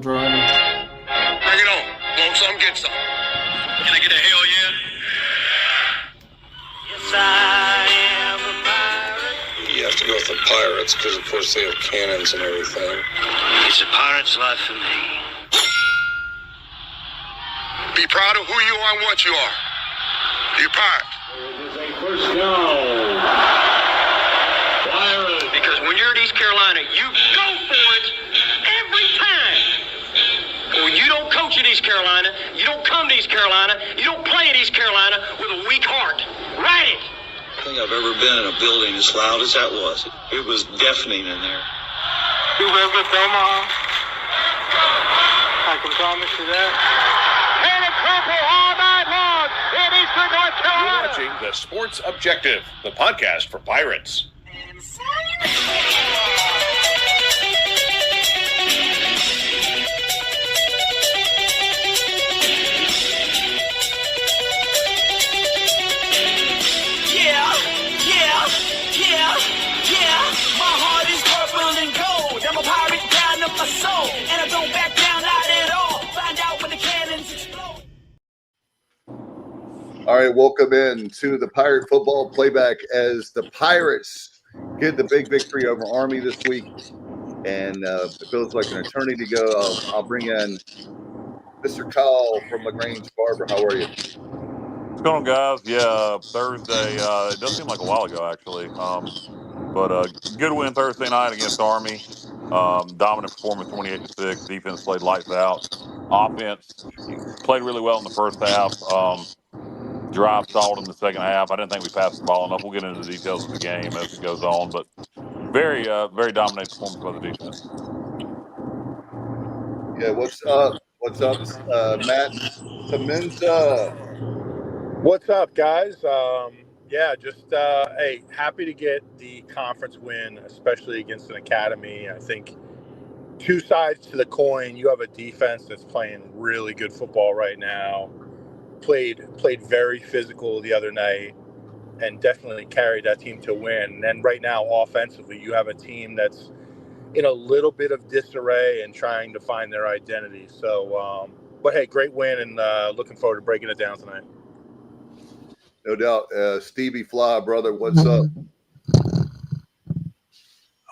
Driving. Bring it on. Want some, get some. Can I get a hell yeah? Yes, I am a pirate. You have to go with the pirates because, of course, they have cannons and everything. It's a pirate's life for me. Be proud of who you are and what you are. You're pirate. It is a first down. Pirates. Because when you're at East Carolina, you go for it every time. Or you don't coach at East Carolina, you don't come to East Carolina, you don't play at East Carolina with a weak heart. Write it. I don't think I've ever been in a building as loud as that was. It was deafening in there. You live with Omaha? I can promise you that. And a couple all night long in Eastern North Carolina. You're watching The Sports Objective, the podcast for Pirates. My heart is purple and gold. I'm a pirate down of my soul, and I don't back down, not at all. Find out when the cannons explode. All right, welcome in to the Pirate Football Playback as the Pirates get the big victory over Army this week. And it feels like an eternity to go. I'll bring in Mr. Kyle from LaGrange Barber. How are you? What's going on, guys? Yeah, Thursday. It does seem like a while ago, actually. But good win Thursday night against Army. Dominant performance, 28-6. Defense played lights out. Offense played really well in the first half. Drive stalled in the second half. I didn't think we passed the ball enough. We'll get into the details of the game as it goes on, but very dominant performance by the defense. Yeah, what's up? What's up, Matt Semenza? What's up, guys? Hey, happy to get the conference win, especially against an academy. I think two sides to the coin. You have a defense that's playing really good football right now. Played very physical the other night, and definitely carried that team to win. And right now, offensively, you have a team that's in a little bit of disarray and trying to find their identity. So, but hey, great win, and looking forward to breaking it down tonight. No doubt. Stevie Fly, brother, what's up?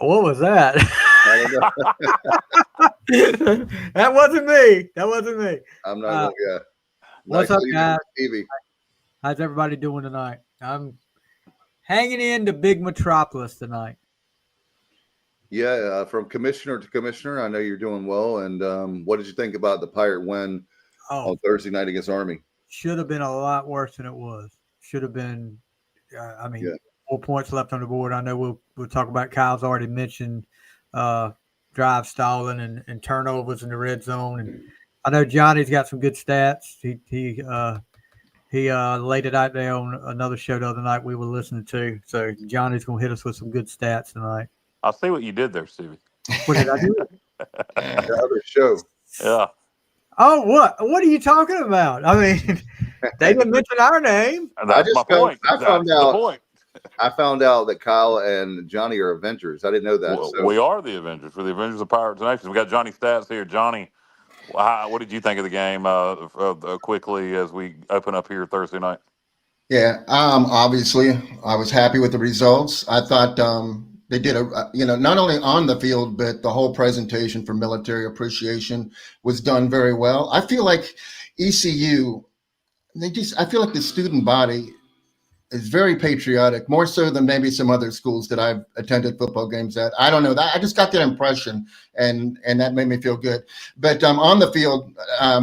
What was that? I don't know. That wasn't me. I'm not yeah. What's nice up, guys? Stevie. How's everybody doing tonight? I'm hanging in the big metropolis tonight. Yeah, from commissioner to commissioner, I know you're doing well. And what did you think about the Pirate win on Thursday night against Army? Should have been a lot worse than it was. Should have been, 4 points left on the board. I know we'll talk about. Kyle's already mentioned drive stalling and turnovers in the red zone. And I know Johnny's got some good stats. He laid it out there on another show the other night we were listening to. So Johnny's going to hit us with some good stats tonight. I see what you did there, Stevie. What did I do? The other show. Yeah. Oh, what? What are you talking about? I mean, they didn't mention our name. That's my point. I found out that Kyle and Johnny are Avengers. I didn't know that. Well, we are the Avengers. We're the Avengers of Pirates Nation. We got Johnny Stats here. Johnny, what did you think of the game quickly as we open up here Thursday night? Yeah, obviously, I was happy with the results. I thought they did not only on the field, but the whole presentation for military appreciation was done very well. I feel like ECU, I feel like the student body is very patriotic, more so than maybe some other schools that I've attended football games at. I don't know that. I just got that impression, and that made me feel good. But on the field,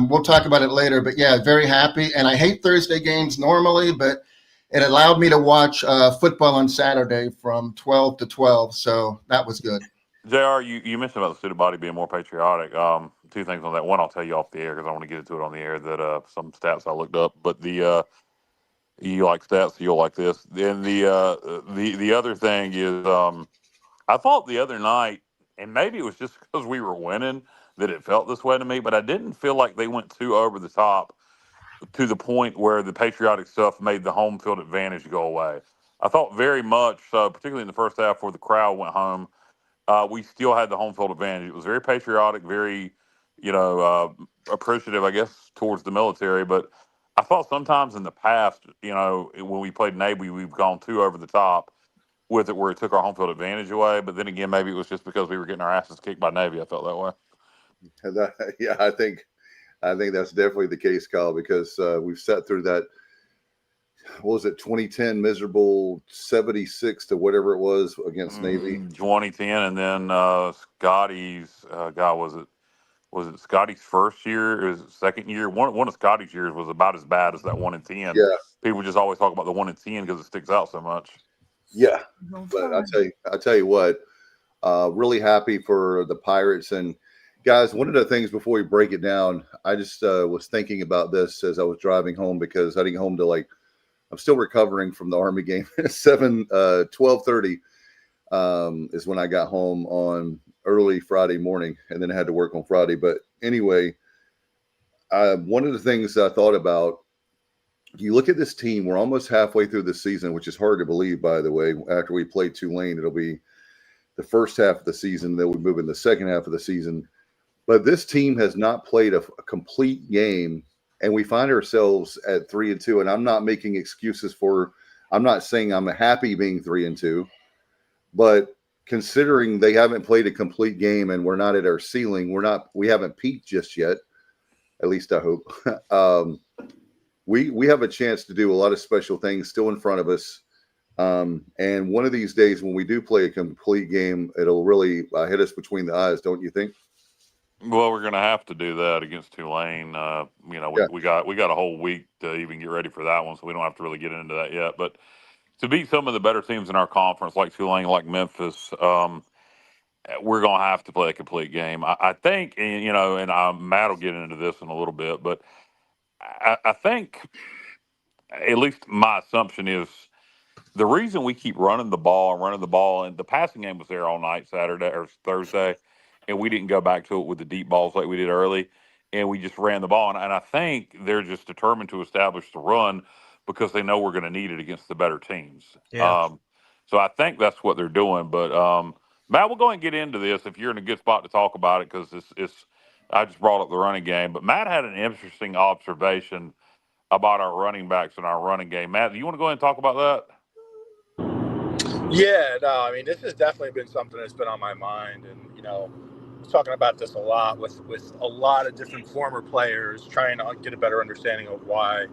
we'll talk about it later. But yeah, very happy. And I hate Thursday games normally, but it allowed me to watch football on Saturday from 12 to 12. So that was good. JR, you mentioned about the student body being more patriotic. Two things on that. One, I'll tell you off the air because I want to get into it on the air that some stats I looked up. But you like stats, you'll like this. Then the other thing is I thought the other night, and maybe it was just because we were winning that it felt this way to me, but I didn't feel like they went too over the top to the point where the patriotic stuff made the home field advantage go away. I thought very much, particularly in the first half where the crowd went home, we still had the home field advantage. It was very patriotic, very appreciative, I guess, towards the military. But I thought sometimes in the past, when we played Navy, we've gone too over the top with it, where it took our home field advantage away. But then again, maybe it was just because we were getting our asses kicked by Navy. I felt that way. Yeah, I think that's definitely the case, Kyle, because we've sat through that. What was it, 2010 miserable 76 to whatever it was against Navy. 2010, and then Scotty's God, was it Scotty's first year or his second year? One of Scotty's years was about as bad as that 1-10. Yeah, People just always talk about the 1-10 because it sticks out so much. yeah. But I tell you what, really happy for the Pirates. And guys, one of the things before we break it down, I just was thinking about this as I was driving home, because I didn't get home to I'm still recovering from the Army game. 12:30 is when I got home on early Friday morning, and then I had to work on Friday. But anyway, one of the things I thought about, you look at this team, we're almost halfway through the season, which is hard to believe, by the way. After we play Tulane, it'll be the first half of the season, then we move in the second half of the season. But this team has not played a complete game, and we find ourselves at 3-2. And I'm not making excuses I'm not saying I'm happy being 3-2, but considering they haven't played a complete game and we're not at our ceiling, we haven't peaked just yet. At least I hope. We have a chance to do a lot of special things still in front of us. And one of these days when we do play a complete game, it'll really hit us between the eyes, don't you think? Well, we're going to have to do that against Tulane. We got a whole week to even get ready for that one, so we don't have to really get into that yet. But to beat some of the better teams in our conference, like Tulane, like Memphis, we're going to have to play a complete game. I think, and Matt will get into this in a little bit, but I think, at least my assumption is, the reason we keep running the ball, and the passing game was there all night Saturday or Thursday, and we didn't go back to it with the deep balls like we did early, and we just ran the ball. And I think they're just determined to establish the run because they know we're going to need it against the better teams. Yeah. So I think that's what they're doing. But Matt, we'll go ahead and get into this if you're in a good spot to talk about it, because I just brought up the running game. But Matt had an interesting observation about our running backs and our running game. Matt, do you want to go ahead and talk about that? Yeah, no, I mean, this has definitely been something that's been on my mind. And, talking about this a lot with a lot of different former players, trying to get a better understanding of why,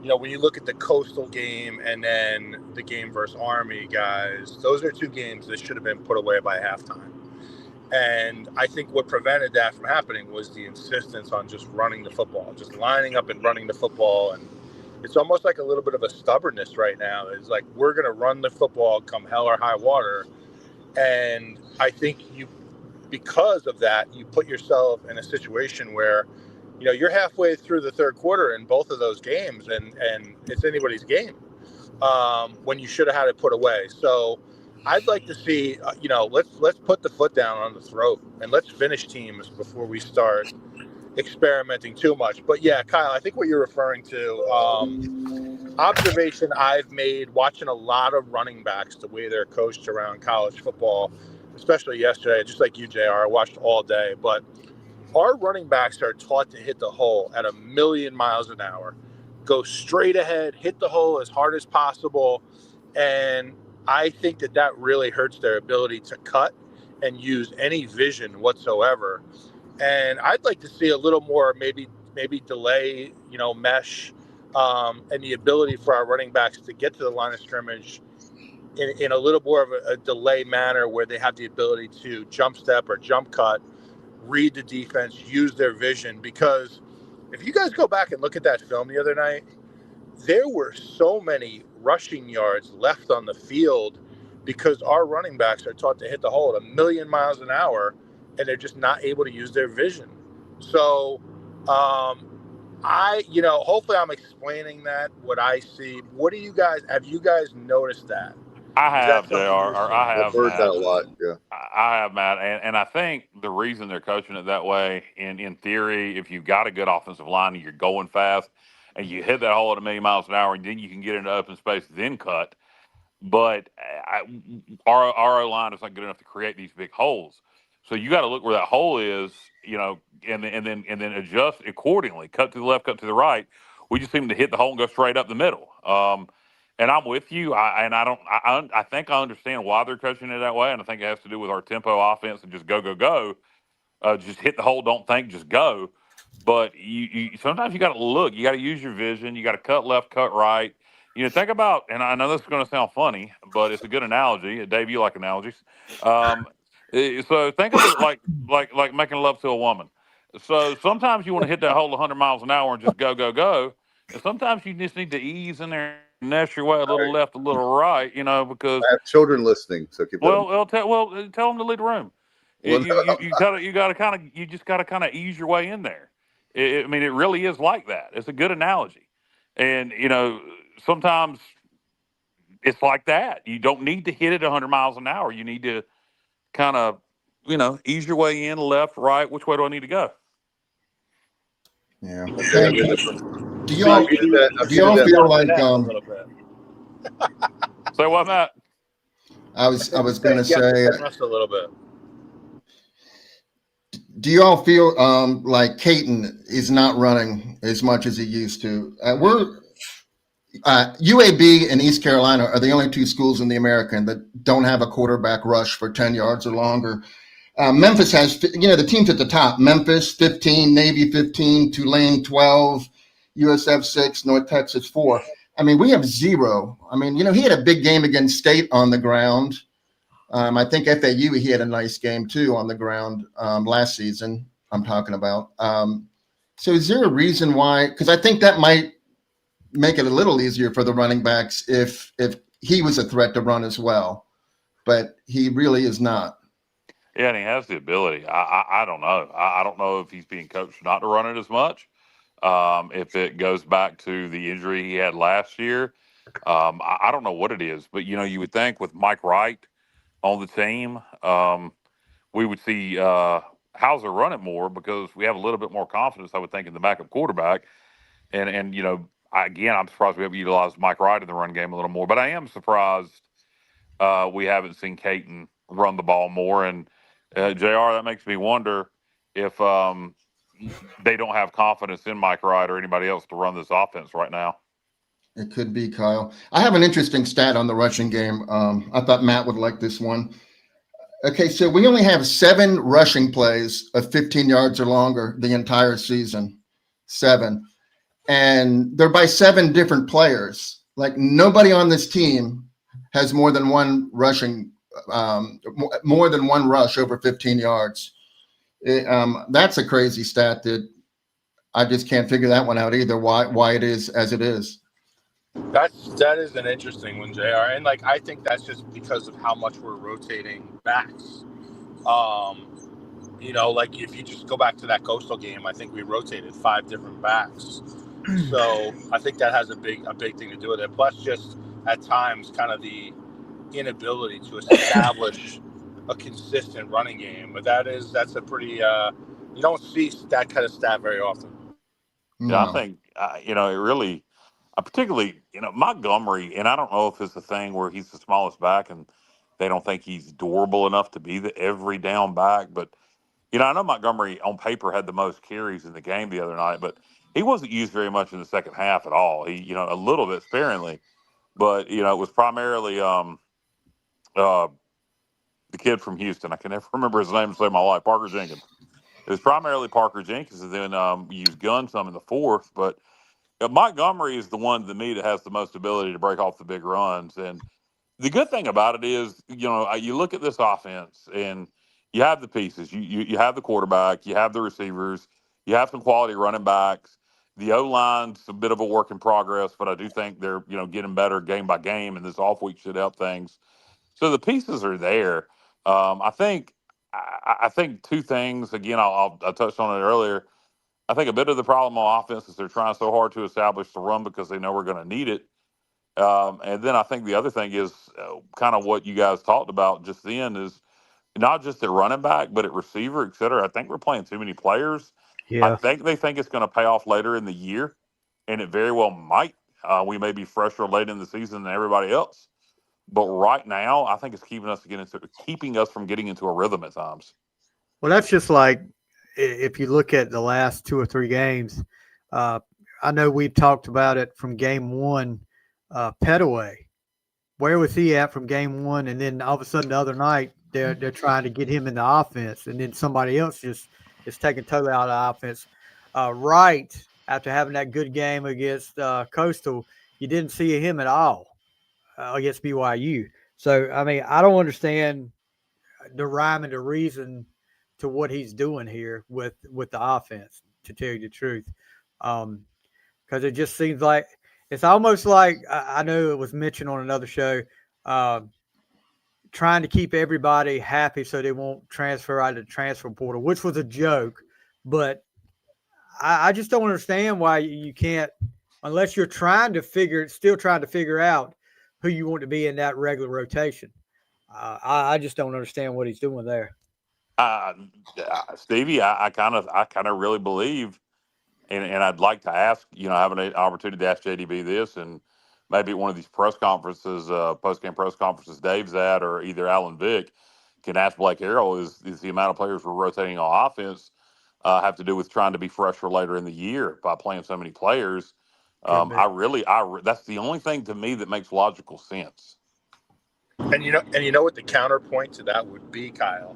when you look at the Coastal game and then the game versus Army, guys, those are two games that should have been put away by halftime. And I think what prevented that from happening was the insistence on just running the football, just lining up and running the football. And it's almost like a little bit of a stubbornness right now. It's like, we're going to run the football come hell or high water. And I think because of that, you put yourself in a situation where, you're halfway through the third quarter in both of those games, and it's anybody's game when you should have had it put away. So I'd like to see, let's put the foot down on the throat and let's finish teams before we start experimenting too much. But yeah, Kyle, I think what you're referring to, observation I've made watching a lot of running backs, the way they're coached around college football, especially yesterday, just like you, JR, I watched all day. But our running backs are taught to hit the hole at 1,000,000 miles an hour, go straight ahead, hit the hole as hard as possible. And I think that really hurts their ability to cut and use any vision whatsoever. And I'd like to see a little more, maybe delay, mesh, and the ability for our running backs to get to the line of scrimmage in a little more of a delay manner, where they have the ability to jump step or jump cut, read the defense, use their vision. Because if you guys go back and look at that film the other night, there were so many rushing yards left on the field because our running backs are taught to hit the hole at 1,000,000 miles an hour, and they're just not able to use their vision. So hopefully I'm explaining what I see. Have you guys noticed that? I have, JR, or I have, I've heard Matt. that a lot. Yeah, I have, Matt, and I think the reason they're coaching it that way, in theory, if you've got a good offensive line and you're going fast, and you hit that hole at 1,000,000 miles an hour, and then you can get into open space, then cut. But our O line is not good enough to create these big holes. So you got to look where that hole is, and then adjust accordingly. Cut to the left, cut to the right. We just seem to hit the hole and go straight up the middle. And I'm with you. I think I understand why they're coaching it that way, and I think it has to do with our tempo offense and just go go go. Just hit the hole, don't think, just go. But you sometimes you got to look. You got to use your vision. You got to cut left, cut right. Think about, and I know this is going to sound funny, but it's a good analogy. Dave, you like analogies. Um, so think of it like making love to a woman. So sometimes you want to hit that hole 100 miles an hour and just go go go, and sometimes you just need to ease in there and nest your way a little left, a little right. Because I have children listening, so keep that in mind. tell them to leave the room. Well, You just gotta kind of ease your way in there. I mean, it really is like that. It's a good analogy, and sometimes it's like that. You don't need to hit it 100 miles an hour. You need to kind of ease your way in, left, right. Which way do I need to go? Yeah. Okay, Do y'all feel like a little bit. Say what, Matt? I was going to say, Just a little bit. do y'all feel like Caton is not running as much as he used to? UAB and East Carolina are the only two schools in the American that don't have a quarterback rush for 10 yards or longer. Memphis has, the teams at the top: Memphis 15, Navy 15, Tulane 12, USF 6, North Texas 4. I mean, we have 0. I mean, he had a big game against State on the ground. I think FAU, he had a nice game too on the ground last season. I'm talking about. So is there a reason why? Because I think that might make it a little easier for the running backs if he was a threat to run as well, but he really is not. Yeah, and he has the ability. I don't know. I don't know if he's being coached not to run it as much. If it goes back to the injury he had last year, I don't know what it is. But you would think with Mike Wright on the team, we would see Hauser run it more because we have a little bit more confidence, I would think, in the backup quarterback. And again, I'm surprised we haven't utilized Mike Wright in the run game a little more. But I am surprised we haven't seen Caton run the ball more. And JR, that makes me wonder if they don't have confidence in Mike Wright or anybody else to run this offense right now. It could be, Kyle. I have an interesting stat on the rushing game. I thought Matt would like this one. Okay, so we only have 7 rushing plays of 15 yards or longer the entire season. 7. And they're by 7 different players. Like, nobody on this team has more than one rush over 15 yards. That's a crazy stat that I just can't figure that one out either. Why it is as it is. That is an interesting one, JR. And I think that's just because of how much we're rotating backs. If you just go back to that Coastal game, I think we rotated 5 different backs. So I think that has a big thing to do with it. Plus, just at times, kind of the inability to establish a consistent running game. But that's a pretty you don't see that kind of stat very often. No. Yeah, I think it really, particularly Montgomery, and I don't know if it's a thing where he's the smallest back and they don't think he's durable enough to be the every down back. But I know Montgomery on paper had the most carries in the game the other night, but he wasn't used very much in the second half at all. He a little bit sparingly, but it was primarily the kid from Houston. I can never remember his name to save my life. Parker Jenkins. It was primarily Parker Jenkins, and then we used Gunn some in the fourth. But Montgomery is the one to me that has the most ability to break off the big runs. And the good thing about it is, you look at this offense and you have the pieces. You have the quarterback, you have the receivers, you have some quality running backs. The O-line's a bit of a work in progress, but I do think they're getting better game by game, and this off week should help things. So the pieces are there. I think 2 things. Again, I touched on it earlier. I think a bit of the problem on offense is they're trying so hard to establish the run because they know we're going to need it. And then I think the other thing is kind of what you guys talked about just then is not just at running back, but at receiver, et cetera. I think we're playing too many players. Yeah. I think they think it's going to pay off later in the year, and it very well might. We may be fresher late in the season than everybody else. But right now, I think it's keeping us from getting into a rhythm at times. Well, that's just like if you look at the last 2 or 3 games. I know we've talked about it from game one. Petaway, where was he at from game one? And then all of a sudden the other night they're trying to get him in the offense, and then somebody else just is taking totally out of the offense. Right after having that good game against Coastal, you didn't see him at all against BYU. So I mean, I don't understand the rhyme and the reason to what he's doing here with the offense. To tell you the truth, because it just seems like it's almost like I know it was mentioned on another show, trying to keep everybody happy so they won't transfer out of the transfer portal, which was a joke. But I just don't understand why you can't, unless you're still trying to figure out who you want to be in that regular rotation. I just don't understand what he's doing there. Stevie, I kind of really believe, and I'd like to ask, having an opportunity to ask JDB this, and maybe at one of these press conferences, post-game press conferences Dave's at, or either Alan Vick can ask Blake Harrell, is the amount of players we're rotating on offense have to do with trying to be fresh for later in the year by playing so many players? That's the only thing to me that makes logical sense. And you know what the counterpoint to that would be, Kyle?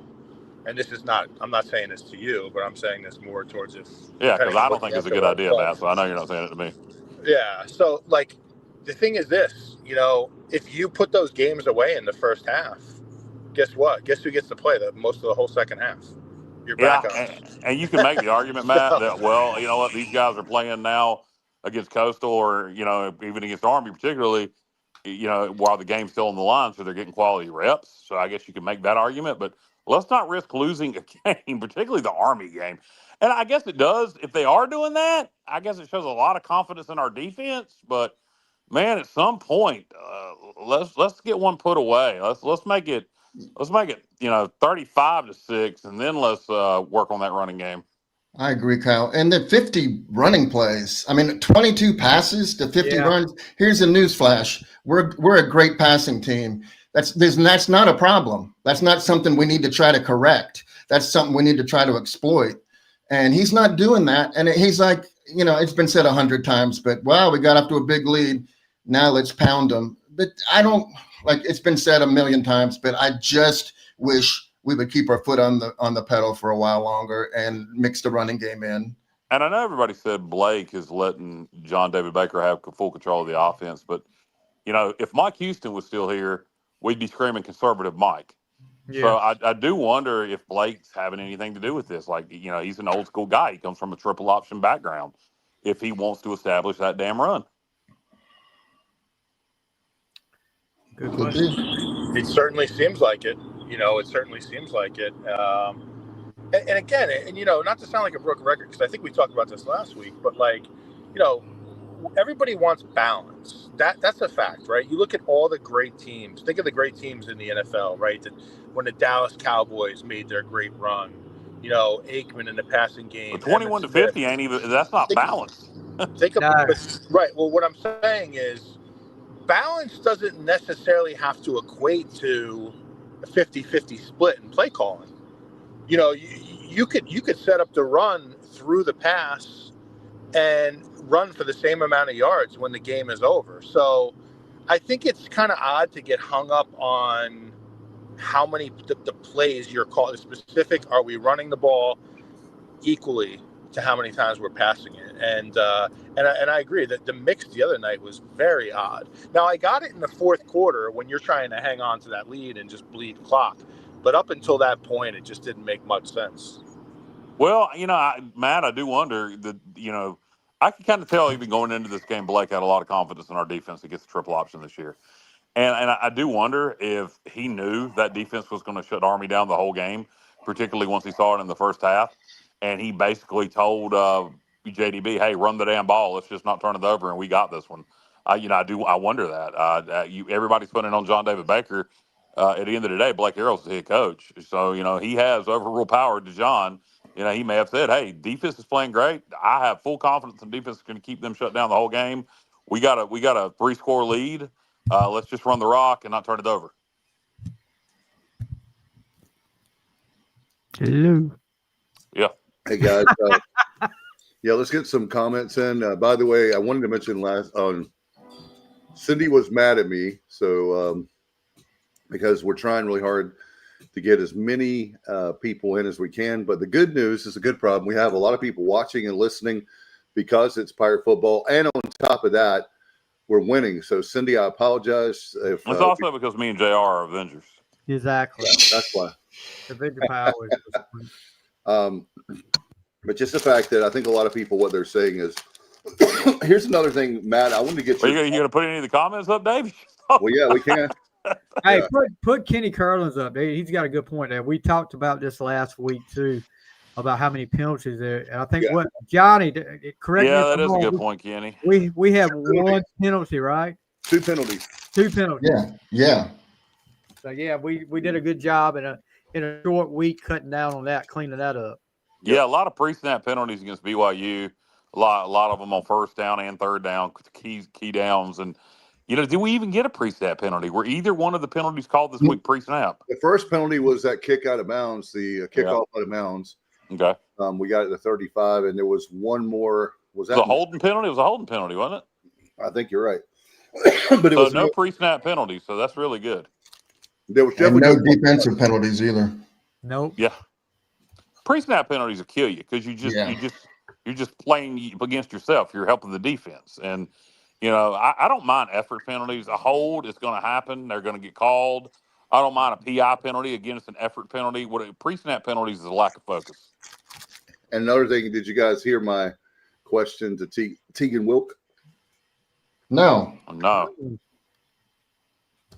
And this is not, I'm not saying this to you, but I'm saying this more towards if. Yeah, because I don't think it's a good idea, Matt. So I know you're not saying it to me. Yeah. So, like, the thing is this, if you put those games away in the first half, guess what? Guess who gets to play most of the whole second half? Your backup. And you can make the argument, Matt, that, well, you know what, these guys are playing now against Coastal, or, even against Army particularly, while the game's still on the line, so they're getting quality reps. So I guess you can make that argument, but let's not risk losing a game, particularly the Army game. And I guess it does. If they are doing that, I guess it shows a lot of confidence in our defense. But man, at some point, let's get one put away. Let's make it 35-6, and then let's work on that running game. I agree, Kyle. And the 50 running plays. I mean, 22 passes to 50 runs. Here's a news flash. We're a great passing team. That's not a problem. That's not something we need to try to correct. That's something we need to try to exploit. And he's not doing that. And he's like, it's been said 100 times, but wow, we got up to a big lead. Now let's pound them. But I don't, like, it's been said a million times, but I just wish we would keep our foot on the pedal for a while longer and mix the running game in. And I know everybody said Blake is letting John David Baker have full control of the offense, but if Mike Houston was still here, we'd be screaming conservative Mike. Yeah. So I do wonder if Blake's having anything to do with this. Like, he's an old school guy. He comes from a triple option background. If he wants to establish that damn run. Good question. It certainly seems like it. It certainly seems like it. And again, not to sound like a broken record, because I think we talked about this last week, but everybody wants balance. That's a fact, right? You look at all the great teams. Think of the great teams in the NFL, right? When the Dallas Cowboys made their great run, Aikman in the passing game. 21-50 ain't even. That's not balance. Think about right. Well, what I'm saying is, balance doesn't necessarily have to equate to a 50-50 split in play calling. You could set up the run through the pass and run for the same amount of yards when the game is over. So I think it's kind of odd to get hung up on how many the plays you're calling. Specific, are we running the ball equally to how many times we're passing it? And I agree that the mix the other night was very odd. Now, I got it in the fourth quarter when you're trying to hang on to that lead and just bleed clock. But up until that point, it just didn't make much sense. Well, Matt, I do wonder that, I can kind of tell even going into this game, Blake had a lot of confidence in our defense against the triple option this year. And I do wonder if he knew that defense was going to shut Army down the whole game, particularly once he saw it in the first half. And he basically told JDB, hey, run the damn ball. Let's just not turn it over, and we got this one. I wonder that. Everybody's putting it on John David Baker. At the end of the day, Blake Harrell's the head coach. So, he has overrule power to John. He may have said, hey, defense is playing great. I have full confidence in defense is going to keep them shut down the whole game. We got a 3-score lead. Let's just run the rock and not turn it over. Hello. Hey guys, yeah, let's get some comments in. By the way, I wanted to mention Cindy was mad at me, so because we're trying really hard to get as many people in as we can. But the good news is a good problem. We have a lot of people watching and listening because it's Pirate football, and on top of that, we're winning. So Cindy, I apologize if it's also because me and JR are Avengers. Exactly. Yeah, that's why. Avenger power is but just the fact that I think a lot of people, what they're saying is, here's another thing, Matt. I wanted to get you going to put any of the comments up, Dave? Well, yeah, we can. Hey, put Kenny Curlins up. He's got a good point there. We talked about this last week too, about how many penalties there. And I think what Johnny, correct me. Yeah, that is a good point, Kenny. We have one penalty, right? Two penalties. Yeah. So yeah, we did a good job in a short week cutting down on that, cleaning that up. Yeah, a lot of pre-snap penalties against BYU. A lot of them on first down and third down, key downs, and did we even get a pre-snap penalty? Were either one of the penalties called this week pre-snap? The first penalty was that kick out of bounds, the kickoff out of bounds. Okay. We got it to 35, and there was one more. Was that a holding penalty? It was a holding penalty, wasn't it? I think you're right. But it was no pre-snap penalty, so that's really good. There was definitely no defensive penalties either. Nope. Yeah. Pre-snap penalties will kill you because you're just playing against yourself. You're helping the defense, and I don't mind effort penalties. A hold is going to happen; they're going to get called. I don't mind a PI penalty against an effort penalty. What pre-snap penalties is a lack of focus. And another thing, did you guys hear my question to Tegan Wilk? No.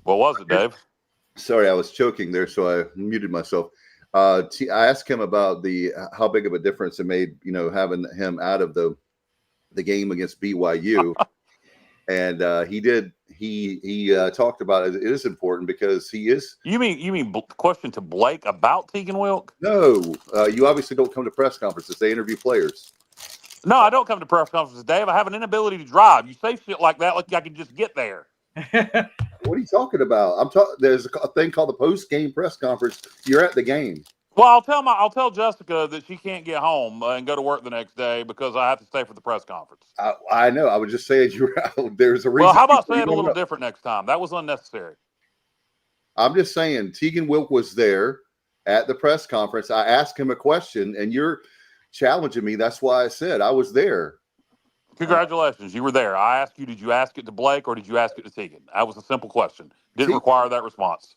What was it, Dave? Sorry, I was choking there, so I muted myself. I asked him about how big of a difference it made, having him out of the game against BYU, and he talked about it. It is important because he is. You mean question to Blake about Tegan Wilk? No, you obviously don't come to press conferences. They interview players. No, I don't come to press conferences, Dave. I have an inability to drive. You say shit like that like I can just get there. What are you talking about? There's a thing called the post-game press conference. You're at the game. Well, I'll tell Jessica that she can't get home and go to work the next day because I have to stay for the press conference. I know. I would just say there's a reason. Well, how about saying it a little different next time? That was unnecessary. I'm just saying Tegan Wilk was there at the press conference. I asked him a question, and you're challenging me. That's why I said I was there. Congratulations. You were there. I asked you, did you ask it to Blake or did you ask it to Tegan? That was a simple question. Didn't require that response.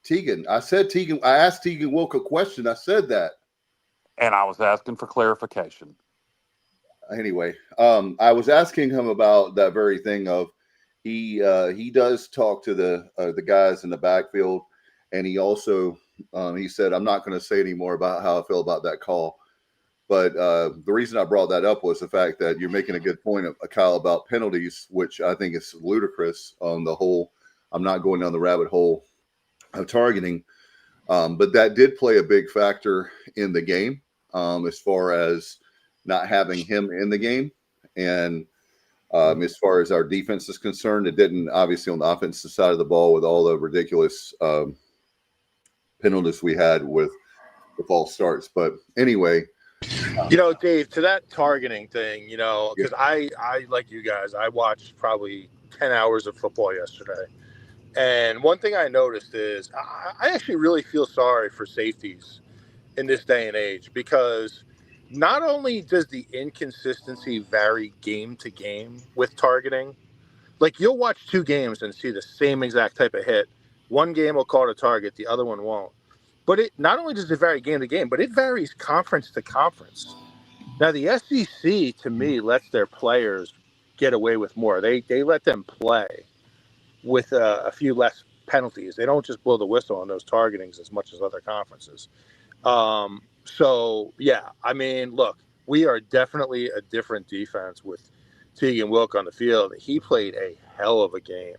Tegan. I said Tegan. I asked Tegan Wilk a question. I said that. And I was asking for clarification. Anyway, I was asking him about that very thing of he does talk to the guys in the backfield, and he also he said, I'm not going to say any more about how I feel about that call. But the reason I brought that up was the fact that you're making a good point, Kyle, about penalties, which I think is ludicrous on the whole. I'm not going down the rabbit hole of targeting, but that did play a big factor in the game as far as not having him in the game. And as far as our defense is concerned, it didn't, obviously, on the offensive side of the ball with all the ridiculous penalties we had with the false starts. But anyway. Dave, to that targeting thing, because I like you guys, I watched probably 10 hours of football yesterday. And one thing I noticed is I actually really feel sorry for safeties in this day and age, because not only does the inconsistency vary game to game with targeting, like you'll watch two games and see the same exact type of hit. One game will call it a target, the other one won't. But it not only does it vary game to game, but it varies conference to conference. Now, the SEC, to me, lets their players get away with more. They let them play with a few less penalties. They don't just blow the whistle on those targetings as much as other conferences. So, yeah, I mean, look, we are definitely a different defense with Tegan Wilk on the field. He played a hell of a game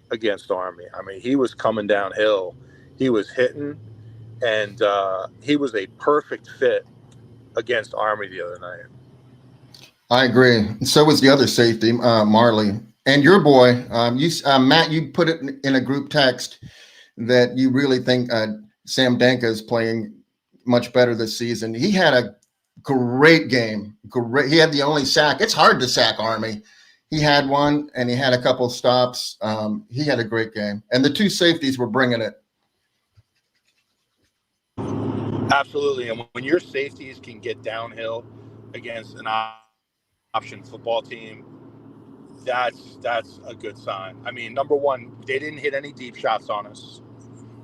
against Army. I mean, he was coming downhill. He was hitting. And he was a perfect fit against Army the other night. I agree. So was the other safety, Marley. And your boy, Matt, you put it in a group text that you really think Sam Danka is playing much better this season. He had a great game. Great. He had the only sack. It's hard to sack Army. He had one, and he had a couple stops. He had a great game, and the two safeties were bringing it. Absolutely. And when your safeties can get downhill against an option football team, that's a good sign. I mean, number one, they didn't hit any deep shots on us,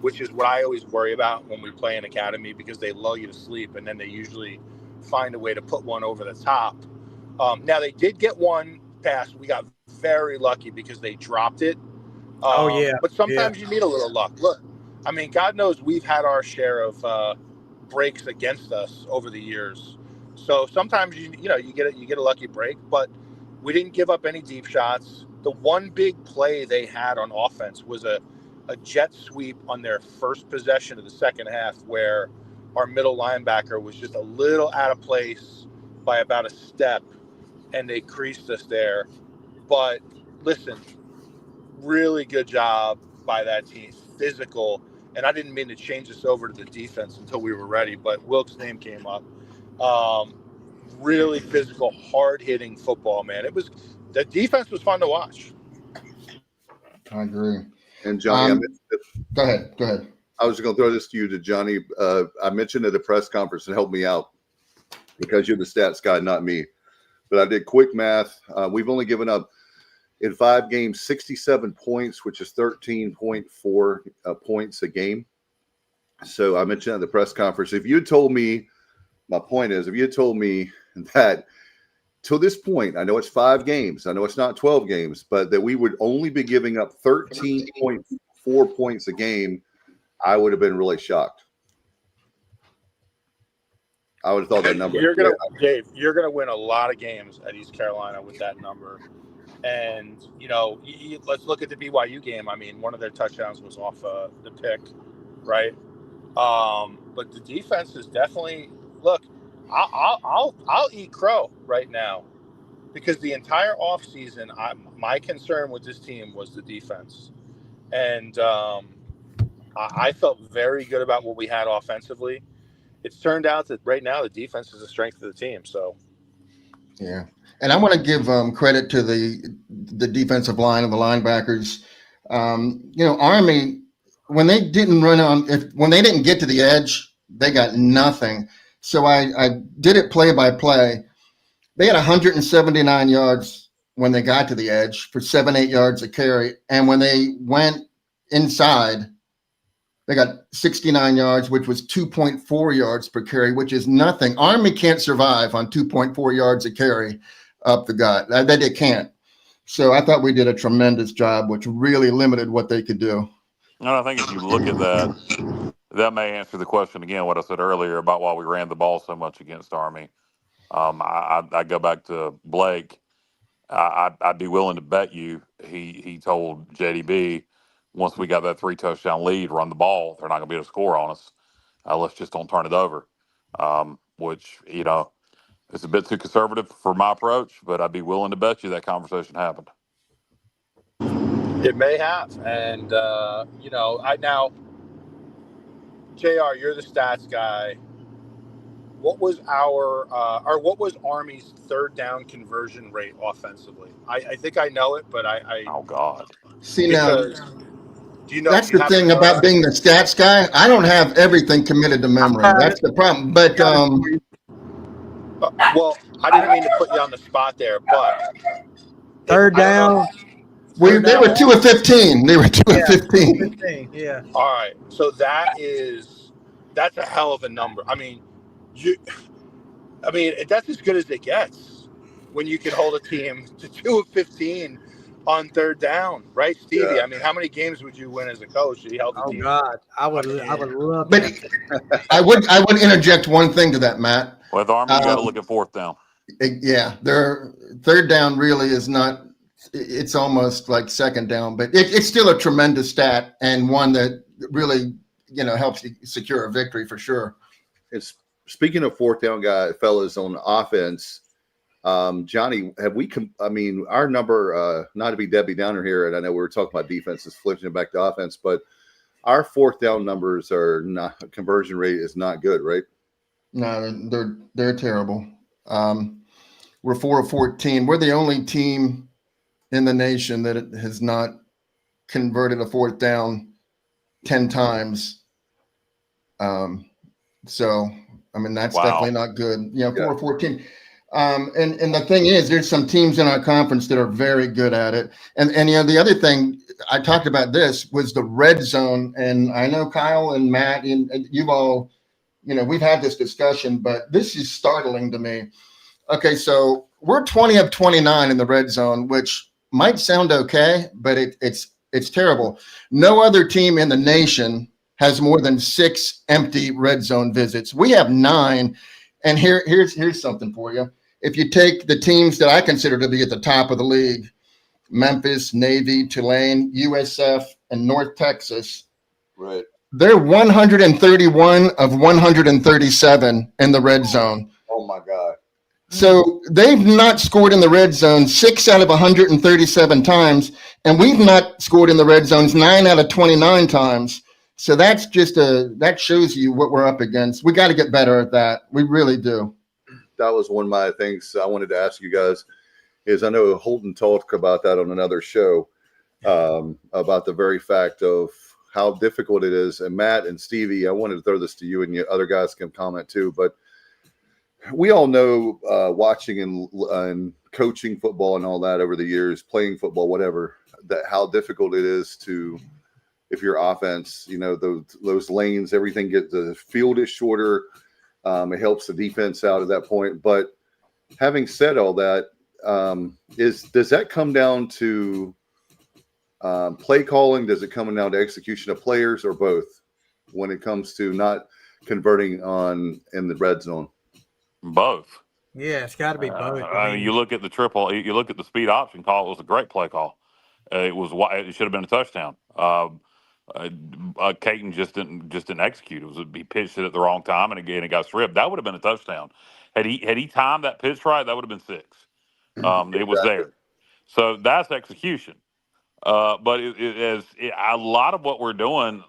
which is what I always worry about when we play in academy, because they lull you to sleep and then they usually find a way to put one over the top. Now, they did get one pass. We got very lucky because they dropped it. But sometimes you need a little luck. Look, I mean, God knows we've had our share of breaks against us over the years. So sometimes you get a lucky break, but we didn't give up any deep shots. The one big play they had on offense was a jet sweep on their first possession of the second half, where our middle linebacker was just a little out of place by about a step, and they creased us there. But listen, really good job by that team, physical. And I didn't mean to change this over to the defense until we were ready, but Wilk's name came up. Really physical, hard-hitting football, man. The defense was fun to watch. I agree. And Johnny, go ahead. I was going to throw this to you, Johnny. I mentioned at a press conference, and help me out because you're the stats guy, not me. But I did quick math. We've only given up in 5 games 67 points, which is 13.4 points a game. So I mentioned at the press conference, if you had told me, my point is, if you had told me that till this point, I know it's 5 games, I know it's not 12 games, but that we would only be giving up 13.4 points a game, I would have been really shocked. I would have thought that number. Dave, you're gonna win a lot of games at East Carolina with that number. And let's look at the BYU game. I mean, one of their touchdowns was off the pick, right? But the defense is definitely. Look, I'll eat crow right now, because the entire offseason, my concern with this team was the defense, and I felt very good about what we had offensively. It's turned out that right now the defense is the strength of the team. So, yeah, and I want to give credit to the defensive line and the linebackers. Army, when they didn't when they didn't get to the edge, they got nothing. So I did it play by play. They had 179 yards when they got to the edge for 7-8 yards a carry. And when they went inside, they got 69 yards, which was 2.4 yards per carry, which is nothing. Army can't survive on 2.4 yards a carry up the gut. They can't. So I thought we did a tremendous job, which really limited what they could do. And I think if you look at that may answer the question again, what I said earlier about why we ran the ball so much against Army. I go back to Blake. I'd be willing to bet you he told JDB, once we got that 3 touchdown lead, run the ball, they're not going to be able to score on us. Let's just don't turn it over, which, it's a bit too conservative for my approach, but I'd be willing to bet you that conversation happened. It may have. And, now, JR, you're the stats guy. What was what was Army's 3rd down conversion rate offensively? I think I know it, but oh God. See, now, that's the thing about being the stats guy. I don't have everything committed to memory. That's the problem. But well, I didn't mean to put you on the spot there, but 3rd down. They were 2 of 15. They were 2 of 15. Yeah. All right. So that's a hell of a number. I mean, that's as good as it gets when you can hold a team to 2 of 15 on 3rd down, right, Stevie? Yeah. I mean, how many games would you win as a coach if you held the team? Oh God, I would love. But I would interject one thing to that, Matt. With Army, you got to look at 4th down. Yeah, their 3rd down really is not. It's almost like 2nd down, but it's still a tremendous stat and one that really helps you secure a victory for sure. It's speaking of 4th down fellas on offense. Johnny, have we? Our number, not to be Debbie Downer here, and I know we were talking about defenses flipping it back to offense, but our 4th down numbers are not, conversion rate is not good, right? No, they're terrible. We're 4 of 14. We're the only team in the nation that has not converted a fourth down 10 times. So, I mean, that's definitely not good. 4 of 14. And the thing is, there's some teams in our conference that are very good at it. And the other thing I talked about this was the red zone. And I know Kyle and Matt and you've all, we've had this discussion, but this is startling to me. Okay, so we're 20 of 29 in the red zone, which might sound okay, but it's terrible. No other team in the nation has more than 6 empty red zone visits. We have 9. And here's something for you. If you take the teams that I consider to be at the top of the league, Memphis, Navy, Tulane, USF, and North Texas, right? They're 131 of 137 in the red zone. Oh my God. So they've not scored in the red zone 6 out of 137 times, and we've not scored in the red zones 9 out of 29 times. So that's that shows you what we're up against. We got to get better at that. We really do. That was one of my things I wanted to ask you guys is I know Holden talked about that on another show about the very fact of how difficult it is. And Matt and Stevie, I wanted to throw this to you and you other guys can comment too, but we all know watching and coaching football and all that over the years, playing football, whatever, that how difficult it is to, if your offense, those lanes, everything the field is shorter. It helps the defense out at that point. But having said all that, does that come down to play calling? Does it come down to execution of players or both when it comes to not converting in the red zone? Both. Yeah, it's got to be both. I mean, you look at the speed option call. It was a great play call. It should have been a touchdown. Caton just didn't execute. He pitched it at the wrong time, and again it got stripped. That would have been a touchdown. Had he timed that pitch right, that would have been 6. It was there. So that's execution. But a lot of what we're doing,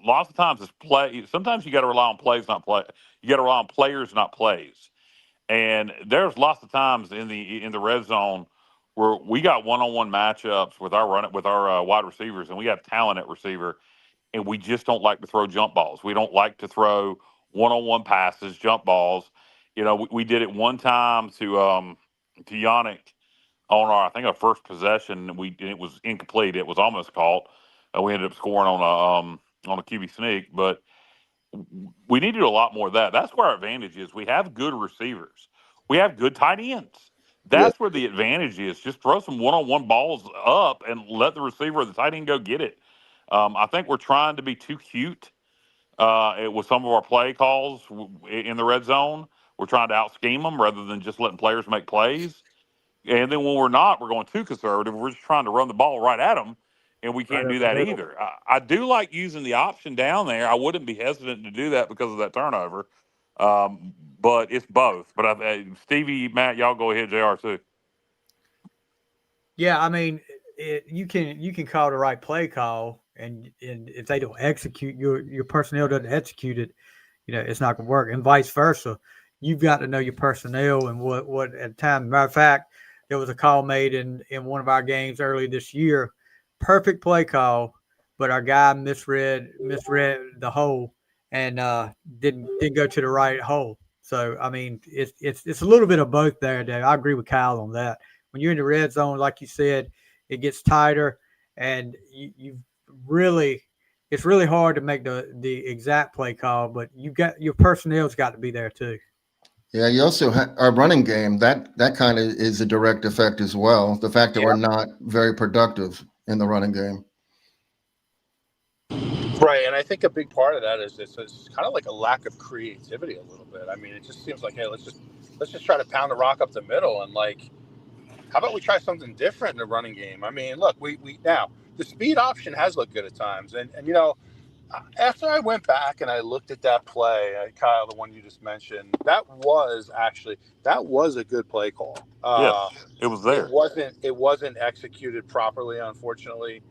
lots of times is play. Sometimes you got to rely on plays, not play. You got to rely on players, not plays. And there's lots of times in the red zone where we got one-on-one matchups with our wide receivers, and we have talent at receiver, and we just don't like to throw jump balls. We don't like to throw one-on-one passes, jump balls. We did it one time to Yannick on our first possession. It was incomplete. It was almost caught. We ended up scoring on a QB sneak, but we need to do a lot more of that. That's where our advantage is. We have good receivers. We have good tight ends. That's where the advantage is. Just throw some one-on-one balls up and let the receiver or the tight end go get it. I think we're trying to be too cute with some of our play calls in the red zone. We're trying to out-scheme them rather than just letting players make plays. And then when we're not, we're going too conservative. We're just trying to run the ball right at them, and we can't do that either. I do like using the option down there. I wouldn't be hesitant to do that because of that turnover. But it's both. But Stevie, Matt, y'all go ahead, JR too. Yeah, I mean, you can call the right play call, and if they don't execute, your personnel doesn't execute it, it's not gonna work, and vice versa. You've got to know your personnel and what at the time. Matter of fact, there was a call made in one of our games early this year. Perfect play call, but our guy misread the hole and didn't go to the right hole. So I mean, it's a little bit of both there, Dave. I agree with Kyle on that. When you're in the red zone, like you said, it gets tighter, and it's really hard to make the exact play call. But your personnel's got to be there too. Yeah, you also have our running game. That kind of is a direct effect as well. The fact that we're not very productive in the running game. Right, and I think a big part of that is it's kind of like a lack of creativity a little bit. I mean, it just seems like, hey, let's just try to pound the rock up the middle, and how about we try something different in the running game? I mean, look, we now the speed option has looked good at times, and after I went back and I looked at that play, Kyle, the one you just mentioned, that was a good play call. Yes, it was there. It wasn't executed properly, unfortunately.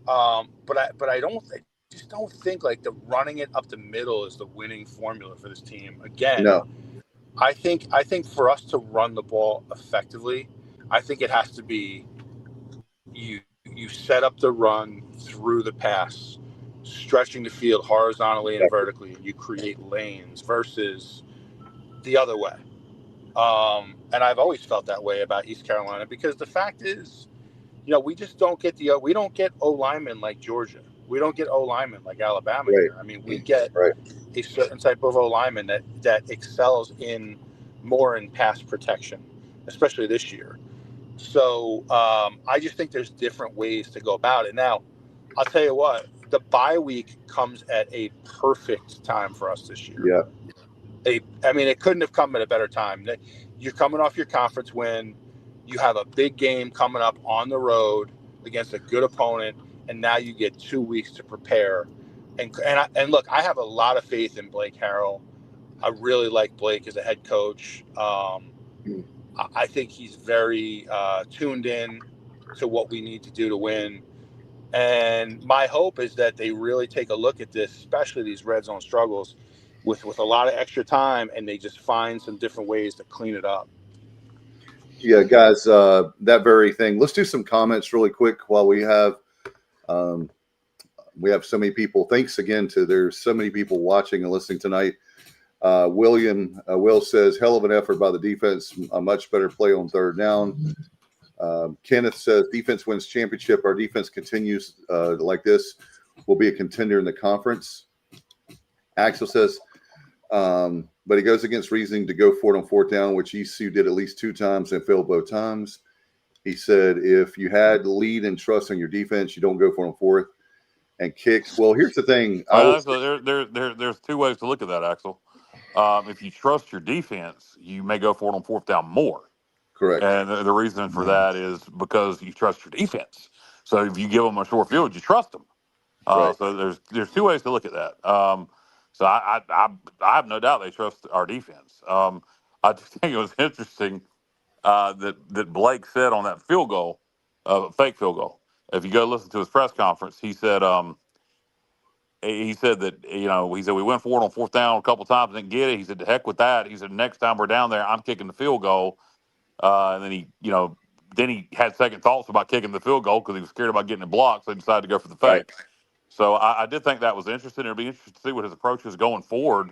But I don't think just don't think like the running it up the middle is the winning formula for this team. Again, No. I think for us to run the ball effectively, I think it has to be you set up the run through the pass, stretching the field horizontally and vertically, and you create lanes versus the other way. And I've always felt that way about East Carolina because the fact is, we just don't get we don't get O linemen like Georgia. We don't get O linemen like Alabama Right. here. I mean, we get Right. a certain type of O lineman that excels more in pass protection, especially this year. So I just think there's different ways to go about it. Now, I'll tell you what, the bye week comes at a perfect time for us this year. Yeah. I mean, it couldn't have come at a better time. You're coming off your conference win. You have a big game coming up on the road against a good opponent, and now you get 2 weeks to prepare. And look, I have a lot of faith in Blake Harrell. I really like Blake as a head coach. I think he's very tuned in to what we need to do to win. And my hope is that they really take a look at this, especially these red zone struggles, with a lot of extra time, and they just find some different ways to clean it up. Yeah, guys, that very thing. Let's do some comments really quick while we have so many people. Thanks again there's so many people watching and listening tonight. Will says, hell of an effort by the defense, a much better play on third down. Kenneth says, defense wins championship. Our defense continues like this. We'll be a contender in the conference. Axel says, but he goes against reasoning to go for it on fourth down, which ECU did at least 2 times and failed both times. He said, if you had lead and trust on your defense, you don't go for it on fourth. And kicks. Well, here's the thing. There's 2 ways to look at that, Axel. If you trust your defense, you may go for it on fourth down more. Correct. And the reason for that is because you trust your defense. So if you give them a short field, you trust them. Right. So there's 2 ways to look at that. So I have no doubt they trust our defense. I think it was interesting that Blake said on that field goal, fake field goal. If you go listen to his press conference, he said that he said we went for it on fourth down a couple times, didn't get it. He said, to heck with that. He said, next time we're down there, I'm kicking the field goal. And then he had second thoughts about kicking the field goal because he was scared about getting it blocked, so he decided to go for the fake. Right. So I did think that was interesting. It'll be interesting to see what his approach is going forward.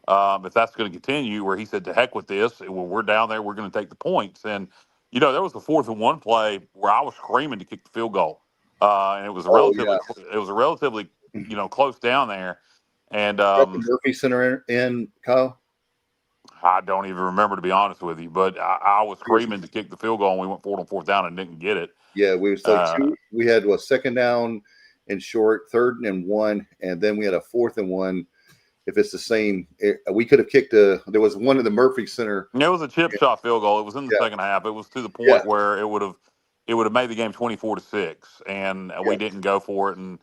If that's going to continue, where he said, to heck with this. When we're down there, we're going to take the points. And, there was a 4th and 1 play where I was screaming to kick the field goal. And it was relatively, close down there. And the Murphy Center in Kyle? I don't even remember, to be honest with you, but I was screaming to kick the field goal, and we went for it on fourth down and didn't get it. Yeah, we was like we had a second down and short, 3rd and 1, and then we had a 4th and 1. If it's the same, we could have kicked there was one in the Murphy Center. It was a chip shot field goal. It was in the second half. It was to the point where it would have made the game 24-6, and we didn't go for it. And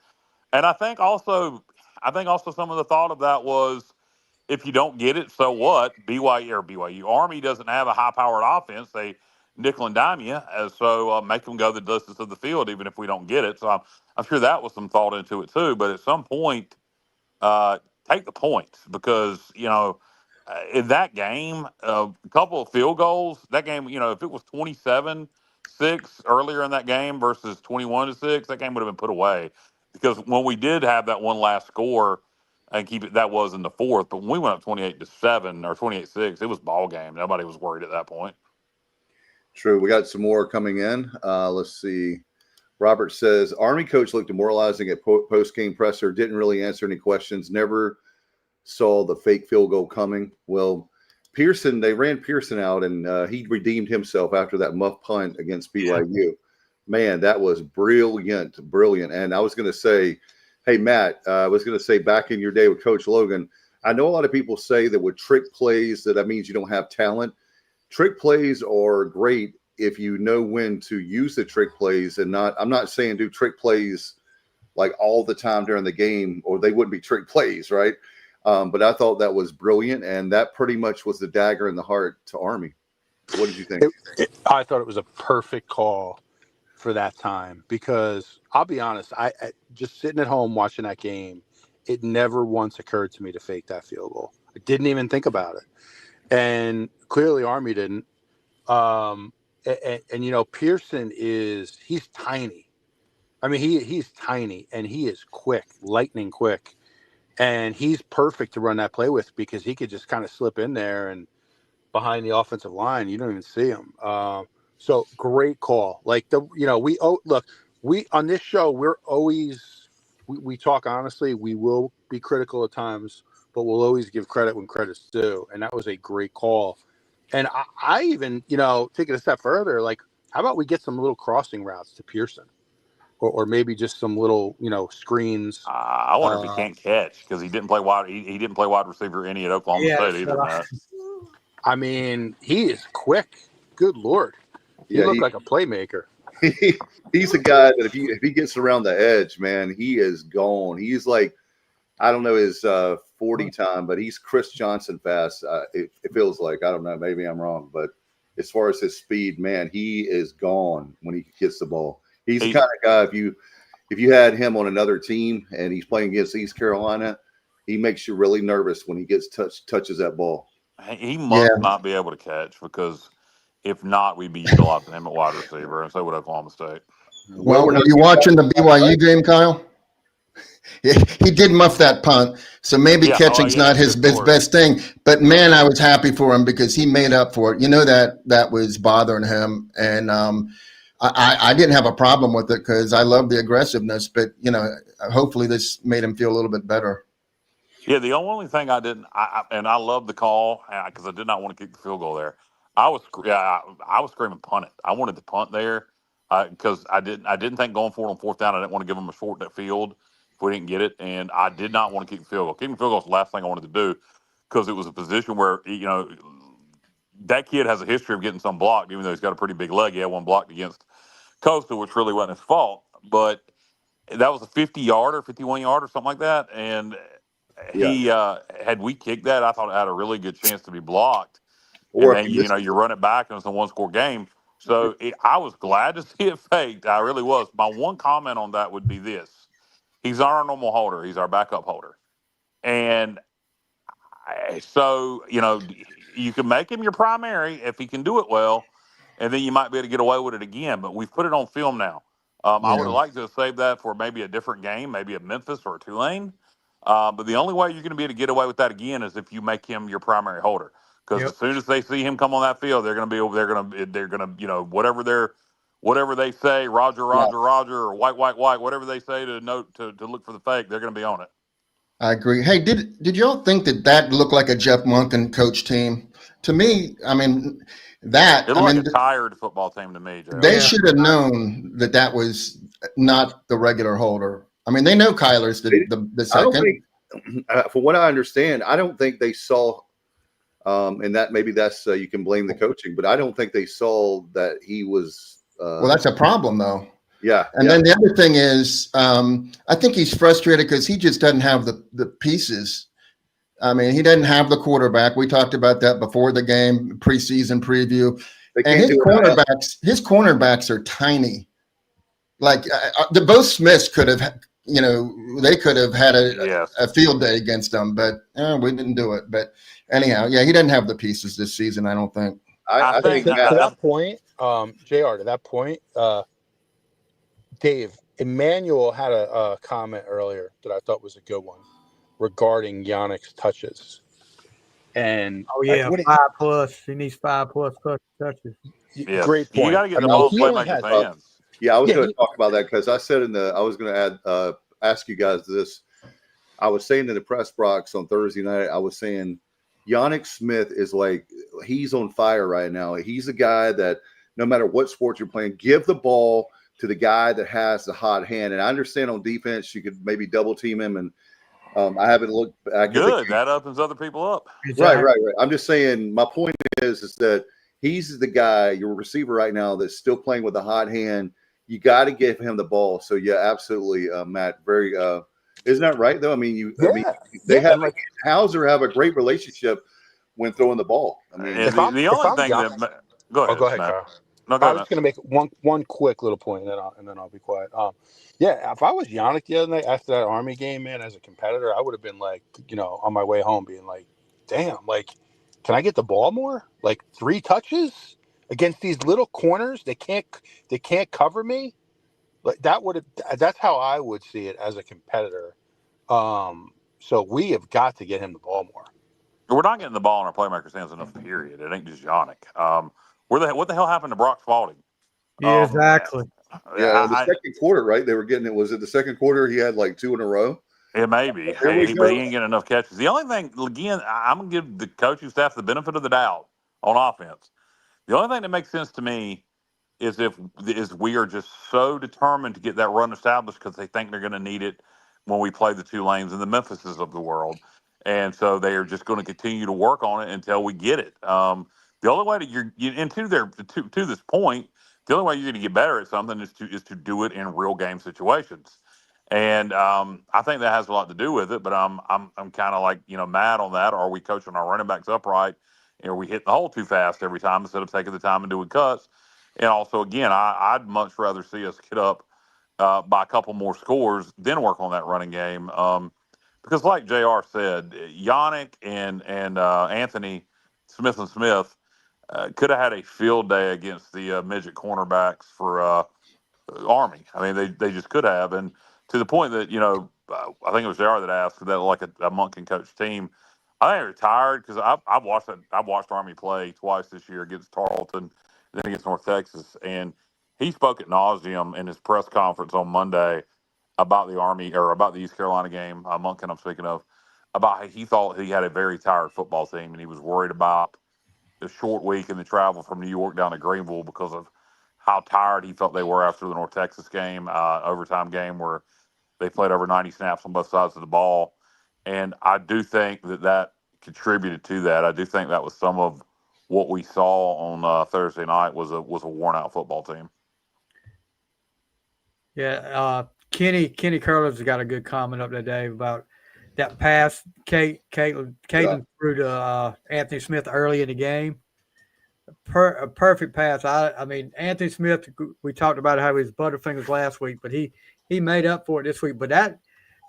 I think also some of the thought of that was, if you don't get it, so what? BYU Army doesn't have a high-powered offense. They nickel and dime you, so make them go the distance of the field, even if we don't get it. So I'm sure that was some thought into it too. But at some point, take the points, because in that game, a couple of field goals. That game, if it was 27-6 earlier in that game versus 21-6, that game would have been put away. Because when we did have that one last score and keep it, that was in the 4th. But when we went up 28-7 or 28-6, it was ball game. Nobody was worried at that point. True. We got some more coming in. Let's see. Robert says, Army coach looked demoralizing at post-game presser, didn't really answer any questions, never saw the fake field goal coming. Well, Pearson, they ran Pearson out, and he redeemed himself after that muff punt against BYU. Man, that was brilliant. And I was going to say, hey, Matt, I was going to say, back in your day with Coach Logan, I know a lot of people say that with trick plays that means you don't have talent. Trick plays are great if you know when to use the trick plays, and I'm not saying do trick plays like all the time during the game, or they wouldn't be trick plays, right? But I thought that was brilliant, and that pretty much was the dagger in the heart to Army. What did you think? I thought it was a perfect call for that time, because I'll be honest, I just sitting at home watching that game, it never once occurred to me to fake that field goal. I didn't even think about it, and clearly Army didn't. And you know, Pearson he's tiny. I mean, he's tiny and he is quick, lightning quick, and he's perfect to run that play with because he could just kind of slip in there and behind the offensive line, you don't even see him. So great call. Like we on this show we're always we talk honestly. We will be critical at times, but we'll always give credit when credit's due. And that was a great call. And I even take it a step further. Like, how about we get some little crossing routes to Pearson, or maybe just some little screens. I wonder if he can't catch because he didn't play wide. He didn't play wide receiver any at Oklahoma State either, Matt. I mean, he is quick. Good Lord. He looked like a playmaker. He's a guy that if he gets around the edge, man, he is gone. He's like, I don't know his 40 time, but he's Chris Johnson fast. It feels like. I don't know. Maybe I'm wrong. But as far as his speed, man, he is gone when he gets the ball. He's the kind of guy, if you had him on another team and he's playing against East Carolina, he makes you really nervous when he gets touches that ball. He must not be able to catch, because if not, we'd be utilizing him at wide receiver, and so would Oklahoma State. Well, were you watching the BYU game, Kyle? He did muff that punt, so maybe catching's not his best thing. But man, I was happy for him because he made up for it. That was bothering him, and I didn't have a problem with it because I love the aggressiveness. But hopefully this made him feel a little bit better. Yeah, the only thing I didn't, and I love the call because I did not want to kick the field goal there. I was screaming punt it. I wanted to punt there because I didn't think going for it on fourth down. I didn't want to give them a short field if we didn't get it, and I did not want to kick the field goal. Kicking the field goal was the last thing I wanted to do because it was a position where that kid has a history of getting some blocked, even though he's got a pretty big leg. He had one blocked against Coastal, which really wasn't his fault, but that was a 50-yarder, 51-yarder, something like that, and he had we kicked that, I thought it had a really good chance to be blocked. Or and then you run it back and it's a one-score game. So I was glad to see it faked. I really was. My one comment on that would be this: he's not our normal holder; he's our backup holder, and so you can make him your primary if he can do it well, and then you might be able to get away with it again. But we've put it on film now. I would have liked to have saved that for maybe a different game, maybe a Memphis or a Tulane. But the only way you're going to be able to get away with that again is if you make him your primary holder. Because as soon as they see him come on that field, they're going to whatever they say, Roger, or white, whatever they say to look for the fake, they're going to be on it. I agree. Hey, did y'all think that looked like a Jeff Monken coach team? To me, I mean, it looked like a tired football team to me, Joe. They should have known that was not the regular holder. I mean, they know Kyler's the second. From what I understand, I don't think they saw. And that maybe that's you can blame the coaching, but I don't think they saw that he was. Well, that's a problem, though. Yeah. And then the other thing is, I think he's frustrated because he just doesn't have the pieces. I mean, he doesn't have the quarterback. We talked about that before the game, preseason preview. And his cornerbacks are tiny. Like both Smiths could have, they could have had a field day against them, but we didn't do it. But anyhow, he doesn't have the pieces this season, I don't think. I think to that point, JR, to that point, Dave, Emmanuel had a comment earlier that I thought was a good one regarding Yannick's touches. And 5+. He needs 5+ touches. Yeah. Great point. You got to get the ball in playmaker's hands. Yeah, I was going to talk about that because I said I was going to ask you guys this. I was saying in the press box on Thursday night, I was saying Yannick Smith is like, he's on fire right now. He's a guy that no matter what sport you're playing, give the ball to the guy that has the hot hand. And I understand on defense, you could maybe double team him. And I haven't looked back. Good. That opens other people up. Right. I'm just saying, my point is that he's the guy, your receiver right now, that's still playing with a hot hand. You got to give him the ball. So yeah, absolutely, Matt. Very, isn't that right though? I mean, Hauser have a great relationship when throwing the ball. I mean, the only thing that go ahead, Kyle. No, I go was ahead. going to make one quick little point, and then I'll be quiet. Yeah, if I was Yannick the other night after that Army game, man, as a competitor, I would have been like, on my way home, being like, "Damn, like, can I get the ball more? Like 3 touches against these little corners? They can't cover me. Like that's how I would see it as a competitor. So we have got to get him the ball more. We're not getting the ball in our playmakers' hands enough. Period. It ain't just Yannick. What the hell happened to Brock Spalding? Yeah, exactly. Yeah, in the second quarter, right? They were getting it. Was it the second quarter? He had like 2 in a row. It may be, Here we but go. he ain't getting enough catches. The only thing, again, I'm gonna give the coaching staff the benefit of the doubt on offense. The only thing that makes sense to me is we are just so determined to get that run established because they think they're going to need it when we play the Tulanes and the Memphises of the world, and so they are just going to continue to work on it until we get it. The only way and to this point, the only way you're going to get better at something is to do it in real game situations. And I think that has a lot to do with it. But I'm kind of like mad on that. Are we coaching our running backs upright? Are we hitting the hole too fast every time instead of taking the time and doing cuts? And also, again, I'd much rather see us get up by a couple more scores than work on that running game. Because, like Jr. said, Yannick and Anthony Smith and Smith could have had a field day against the midget cornerbacks for Army. I mean, they just could have, and to the point that I think it was JR that asked that like a Monk can coach team. I think they're retired because I've watched Army play twice this year against Tarleton, then against North Texas, and he spoke at nauseum in his press conference on Monday about the Army or about the East Carolina game. Monk, I'm speaking of, about how he thought he had a very tired football team, and he was worried about the short week and the travel from New York down to Greenville because of how tired he felt they were after the North Texas game, overtime game where they played over 90 snaps on both sides of the ball. And I do think that contributed to that. I do think that was some of what we saw on Thursday night was a worn out football team. Yeah, Kenny Curler's got a good comment up there, Dave, about that pass Caitlin threw to Anthony Smith early in the game. A perfect pass. I mean, Anthony Smith, we talked about how he was butterfingers last week, but he made up for it this week. But that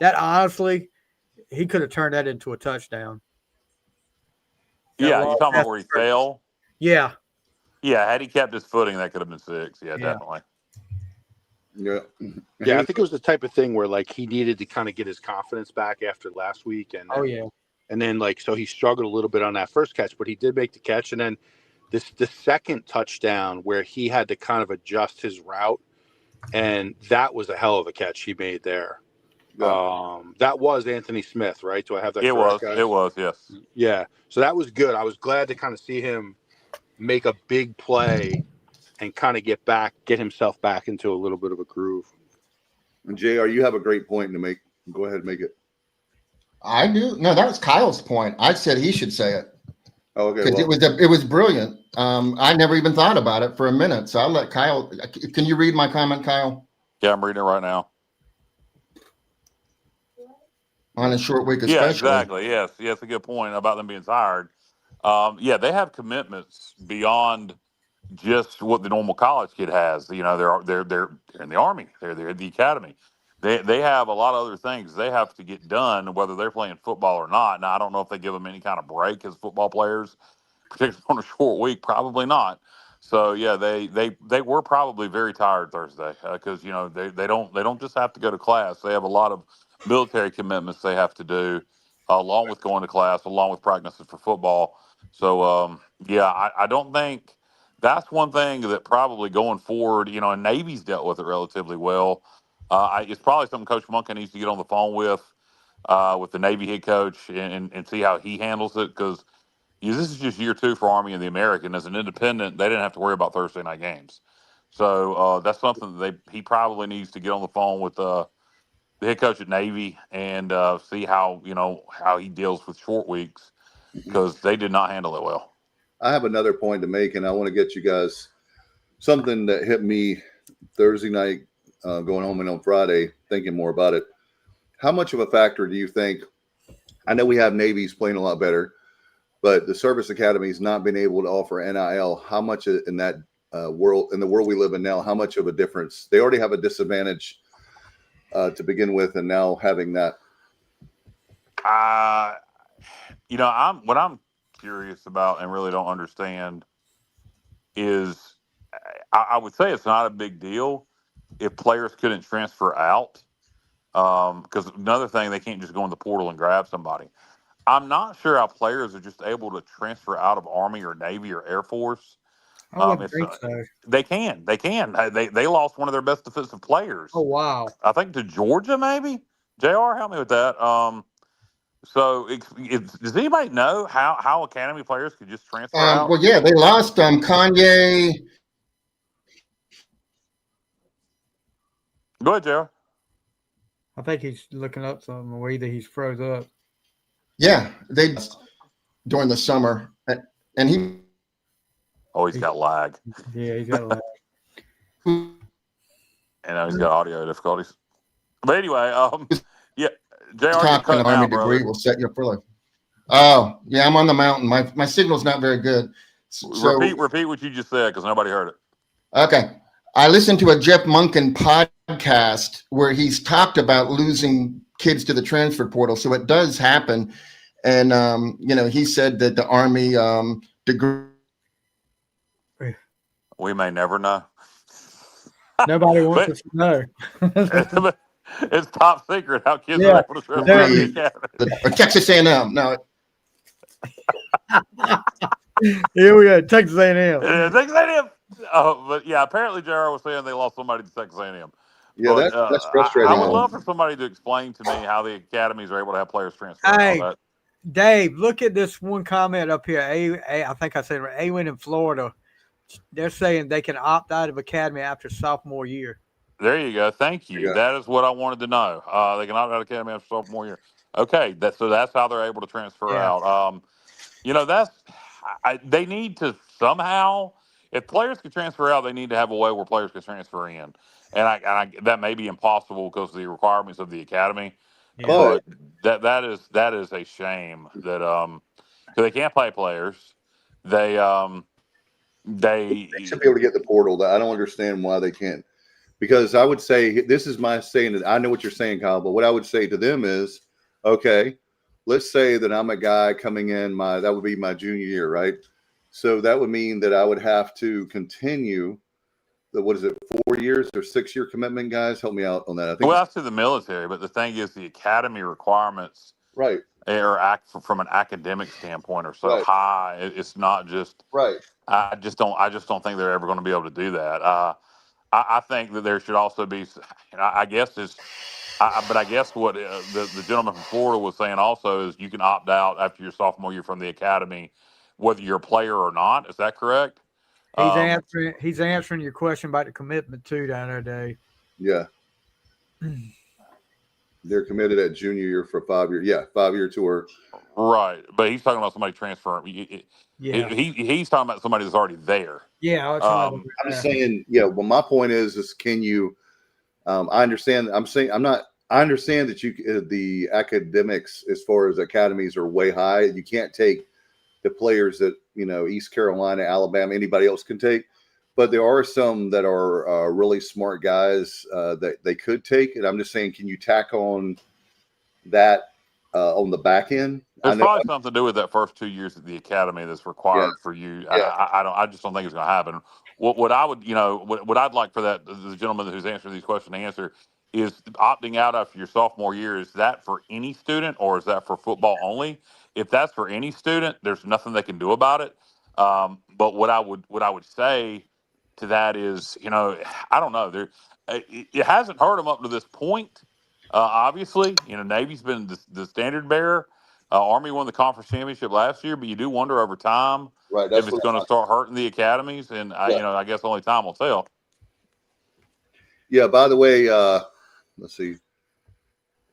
honestly, he could have turned that into a touchdown. Yeah, you talking about where he fell? Yeah. Yeah, had he kept his footing, that could have been 6. Yeah, definitely. Yeah. Yeah, I think it was the type of thing where like he needed to kind of get his confidence back after last week, and then, and then like so he struggled a little bit on that first catch, but he did make the catch, and then the second touchdown where he had to kind of adjust his route, and that was a hell of a catch he made there. Yeah. That was Anthony Smith, right? Do I have that correct, guys? It was, yes. Yeah, so that was good. I was glad to kind of see him make a big play and kind of get himself back into a little bit of a groove. And JR, you have a great point to make. Go ahead and make it. I do. No, that was Kyle's point. I said he should say it. Oh, okay. Because it was brilliant. I never even thought about it for a minute. So I'll let Kyle. Can you read my comment, Kyle? Yeah, I'm reading it right now. On a short week, especially. Yeah, exactly. Yes, a good point about them being tired. Yeah, they have commitments beyond just what the normal college kid has. They're in the Army. They're in the academy. They have a lot of other things they have to get done, whether they're playing football or not. Now, I don't know if they give them any kind of break as football players, particularly on a short week. Probably not. So yeah, they were probably very tired Thursday because they don't just have to go to class. They have a lot of military commitments they have to do, along with going to class, along with practicing for football. So yeah, I don't think that's one thing that probably going forward, and Navy's dealt with it relatively well. It's probably something Coach Monken needs to get on the phone with the Navy head coach and see how he handles it because this is just year 2 for Army and the American. As an independent, they didn't have to worry about Thursday night games. So that's something that he probably needs to get on the phone with the head coach at Navy and see how he deals with short weeks because they did not handle it well. I have another point to make, and I want to get you guys something that hit me Thursday night going home and on Friday thinking more about it. How much of a factor do you think? I know we have Navy's playing a lot better, but the service academies not being able to offer NIL, how much in that world, in the world we live in now, how much of a difference they already have a disadvantage to begin with, and now having that. What I'm curious about and really don't understand is I would say it's not a big deal if players couldn't transfer out. Because another thing, they can't just go in the portal and grab somebody. I'm not sure how players are just able to transfer out of Army or Navy or Air Force. I wouldn't think so. They can. They lost one of their best defensive players. Oh, wow. I think to Georgia, maybe. JR, help me with that. So does anybody know how academy players could just transfer out? Well, yeah, they lost Kanye. Go ahead, JR. I think he's looking up something, or either he's froze up. Yeah, they during the summer, and he. Oh, he's got lag. Yeah, he's got lag. And now he's got audio difficulties. But anyway, yeah, JR, talking an Army degree will set you up for life. Oh, yeah, I'm on the mountain. My signal's not very good. So, repeat what you just said because nobody heard it. Okay. I listened to a Jeff Monken podcast where he's talked about losing kids to the transfer portal. So it does happen. And, he said that the Army degree. We may never know. Nobody wants us to know. It's top secret how kids are able to transfer out of the academy. Or Texas A&M. No. Here we go. Texas A&M. Texas A&M. But yeah, apparently JR was saying they lost somebody to Texas A&M. Yeah, but, that's frustrating. I would love for somebody to explain to me how the academies are able to have players transfer. Hey, Dave, look at this one comment up here. I think I said Awin in Florida. They're saying they can opt out of academy after sophomore year. There you go. Thank you. Yeah. That is what I wanted to know. They can opt out of academy after sophomore year. Okay, that's how they're able to transfer out. They need to somehow. If players can transfer out, they need to have a way where players can transfer in, and that may be impossible because of the requirements of the academy. Yeah. But that is a shame that because they can't play players. They should be able to get the portal. I don't understand why they can't. Because I would say, this is my saying, I know what you're saying, Kyle, but what I would say to them is, okay, let's say that I'm a guy coming in, that would be my junior year, right? So that would mean that I would have to continue 4 years or 6 year commitment, guys? Help me out on that. I think that's to the military, but the thing is the academy requirements from an academic standpoint are so high. It's not just I just don't think they're ever going to be able to do that. I think that there should also be, I guess what the gentleman from Florida was saying also is you can opt out after your sophomore year from the academy, whether you're a player or not. Is that correct? He's answering your question about the commitment too down there, Dave. Yeah. They're committed at junior year for 5 years. Yeah, 5 year tour. Right, but he's talking about somebody transferring. Yeah, he's talking about somebody that's already there. Yeah, I'm just saying. Yeah, well, my point is can you? I understand. I understand that the academics as far as academies are way high. You can't take the players that East Carolina, Alabama, anybody else can take. But there are some that are really smart guys that they could take. And I'm just saying, can you tack on that on the back end? There's probably something to do with that first 2 years at the academy that's required for you. Yeah. I just don't think it's going to happen. What I would, what I'd like for the gentleman who's answering these questions to answer is opting out after your sophomore year. Is that for any student or is that for football only? If that's for any student, there's nothing they can do about it. But what I would say to that is, I don't know. It hasn't hurt them up to this point. Obviously, Navy's been the standard bearer. Army won the conference championship last year, but you do wonder over time if it's going to start hurting the academies. And I guess only time will tell. Yeah. By the way, let's see.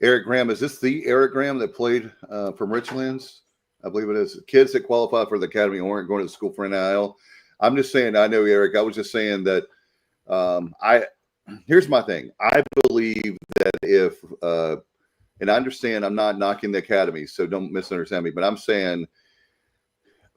Eric Graham, is this the Eric Graham that played from Richlands? I believe it is. Kids that qualify for the academy aren't going to the school for NIL. I'm just saying, I know, Eric, I was just saying that here's my thing. I believe that if, and I understand I'm not knocking the academy, so don't misunderstand me, but I'm saying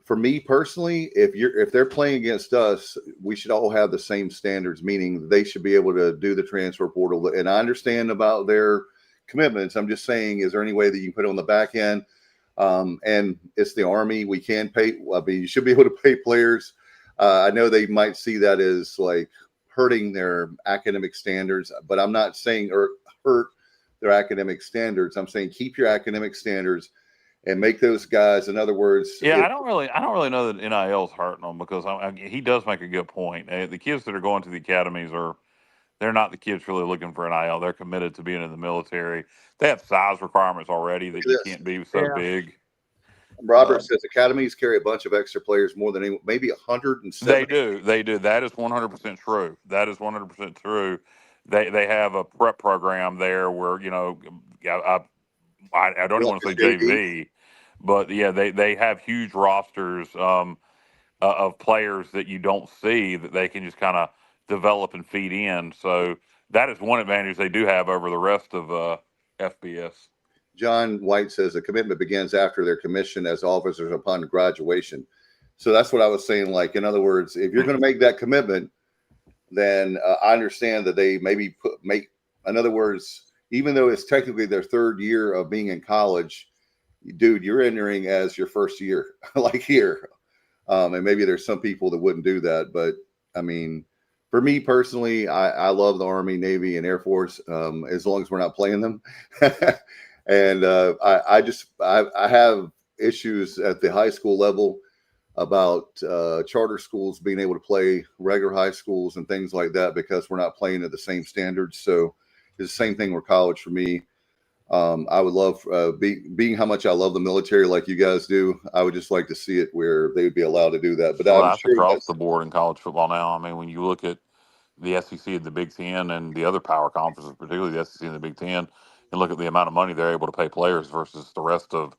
for me personally, if they're playing against us, we should all have the same standards, meaning they should be able to do the transfer portal. And I understand about their commitments. I'm just saying, is there any way that you can put it on the back end? And it's the Army. We can pay. I mean, you should be able to pay players. I know they might see that as like hurting their academic standards, but I'm not saying or hurt their academic standards. I'm saying keep your academic standards and make those guys. In other words, Yeah, I don't really know that NIL's hurting them because he does make a good point. The kids that are going to the academies they're not the kids really looking for NIL. They're committed to being in the military. They have size requirements already that you can't be so big. Robert says academies carry a bunch of extra players more than any, maybe 170. They do. That is 100% true. That is 100% true. They have a prep program there where I don't even want to say JV, but yeah, they have huge rosters of players that you don't see that they can just kind of develop and feed in. So that is one advantage they do have over the rest of FBS. John White says the commitment begins after their commission as officers upon graduation. So that's what I was saying. Like, in other words, if you're going to make that commitment, then I understand that they maybe in other words, even though it's technically their third year of being in college, dude, you're entering as your first year, like here. And maybe there's some people that wouldn't do that. But I mean, for me personally, I love the Army, Navy, and Air Force, as long as we're not playing them. And I have issues at the high school level about charter schools being able to play regular high schools and things like that because we're not playing at the same standards. So it's the same thing with college for me. I would love, being how much I love the military like you guys do, I would just like to see it where they would be allowed to do that. But that's across the board in college football now. I mean, when you look at the SEC and the Big Ten and the other power conferences, particularly the SEC and the Big Ten, and look at the amount of money they're able to pay players versus the rest of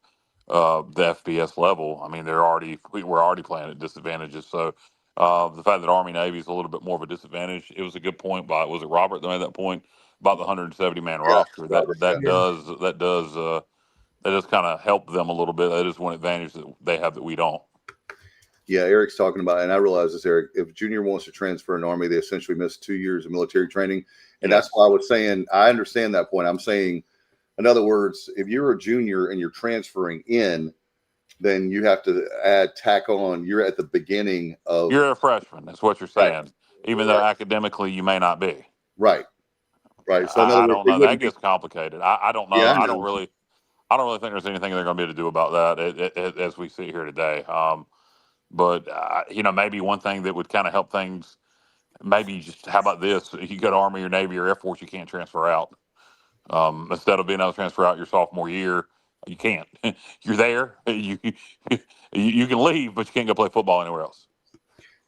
the FBS level. I mean, we're already playing at disadvantages. So the fact that Army Navy is a little bit more of a disadvantage, it was a good point by, was it Robert that made that point about the 170 man roster? That does kind of help them a little bit. That is one advantage that they have that we don't. Yeah, Eric's talking about, and I realize this, Eric, if junior wants to transfer in the Army, they essentially miss 2 years of military training. And that's why I was saying, I understand that point. I'm saying, in other words, if you're a junior and you're transferring in, then you have to tack on, you're at the beginning of. You're a freshman. That's what you're saying. Right. Even though academically you may not be. Right. Right. So I don't know. That gets complicated. I don't know. Yeah, I don't really think there's anything they're going to be able to do about that as we sit here today. But maybe one thing that would kind of help things, maybe just, how about this? You go to Army or Navy or Air Force, you can't transfer out. Instead of being able to transfer out your sophomore year, you can't. You're there. You can leave, but you can't go play football anywhere else.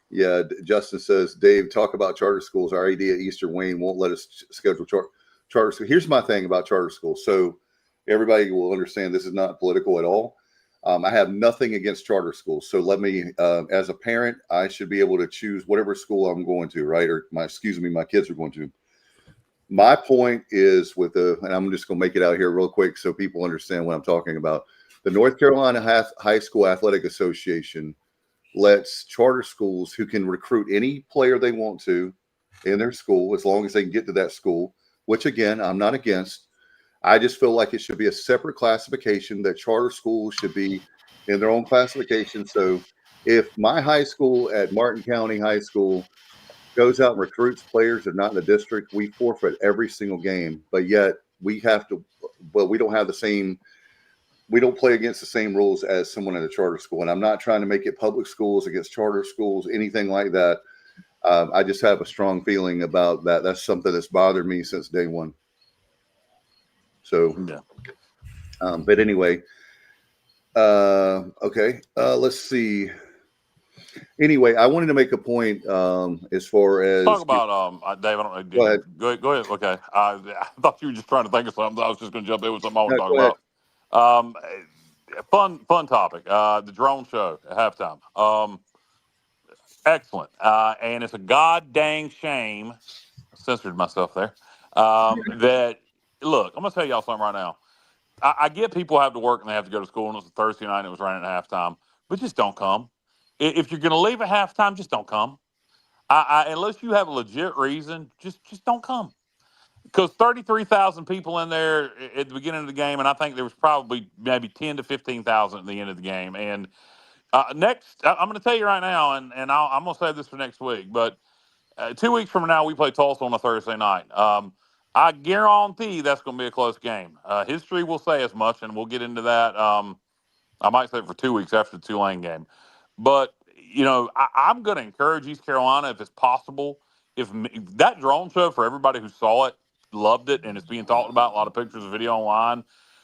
Yeah, Justin says, Dave, talk about charter schools. Our AD at Eastern Wayne won't let us schedule charter school. Here's my thing about charter schools. So everybody will understand this is not political at all. I have nothing against charter schools. So let me, as a parent, I should be able to choose whatever school I'm going to, right? Or my kids are going to. My point is and I'm just going to make it out here real quick so people understand what I'm talking about. The North Carolina High School Athletic Association lets charter schools who can recruit any player they want to in their school, as long as they can get to that school, which again, I'm not against. I just feel like it should be a separate classification, that charter schools should be in their own classification. So if my high school at Martin County High School goes out and recruits players that are not in the district, we forfeit every single game. But yet we don't have the same, we don't play against the same rules as someone in a charter school. And I'm not trying to make it public schools against charter schools, anything like that. I just have a strong feeling about that. That's something that's bothered me since day one. So, yeah. But anyway, okay. Let's see. Anyway, I wanted to make a point as far as talk about Dave. I don't know. Go ahead. Okay. I thought you were just trying to think of something. I was just going to jump in with something I want to talk about. Fun topic. The drone show at halftime. Excellent. And it's a god dang shame. I censored myself there. That, look, I'm going to tell y'all something right now. I get people have to work and they have to go to school, and it was a Thursday night and it was raining at halftime. but just don't come. If you're going to leave at halftime, just don't come. Unless you have a legit reason, just don't come. Because 33,000 people in there at the beginning of the game, and I think there was probably maybe 10 to 15,000 at the end of the game. And next, I'm going to tell you right now, and I'm going to save this for next week, but 2 weeks from now, we play Tulsa on a Thursday night. I guarantee that's going to be a close game. History will say as much, and we'll get into that. I might say it for 2 weeks after the Tulane game. But, I'm going to encourage East Carolina, if it's possible, if that drone show, for everybody who saw it, loved it, and it's being talked about, a lot of pictures and video online.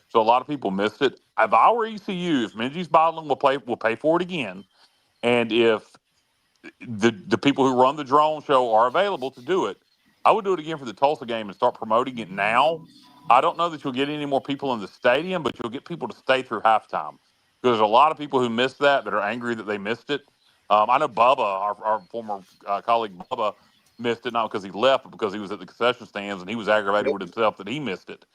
So a lot of people missed it. If I were ECU, if Minji's Bottling will pay for it again, and if the people who run the drone show are available to do it, I would do it again for the Tulsa game and start promoting it now. I don't know that you'll get any more people in the stadium, but you'll get people to stay through halftime. Because there's a lot of people who missed that are angry that they missed it. I know Bubba, our former colleague Bubba, missed it not because he left, but because he was at the concession stands and he was aggravated with himself that he missed it.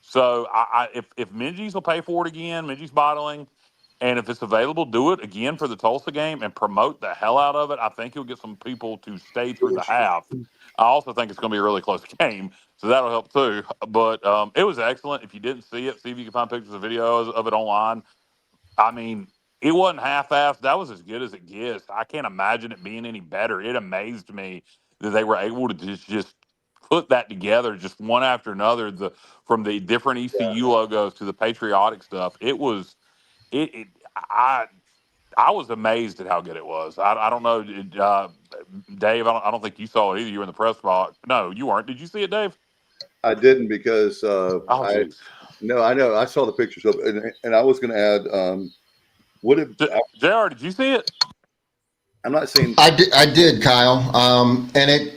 So if Minji's will pay for it again, Minji's Bottling, and if it's available, do it again for the Tulsa game and promote the hell out of it. I think you'll get some people to stay through the half. I also think it's going to be a really close game, so that'll help too. But it was excellent. If you didn't see it, see if you can find pictures and videos of it online. I mean, it wasn't half-assed. That was as good as it gets. I can't imagine it being any better. It amazed me that they were able to just put that together, just one after another, from the different ECU logos to the patriotic stuff. It was it I was amazed at how good it was. I don't know, Dave. I don't think you saw it either. You were in the press box. No, you weren't. Did you see it, Dave? I didn't because Oh, jeez. no, I know I saw the pictures of it, and I was going to add. What if JR? Did you see it? I'm not saying I did, Kyle. And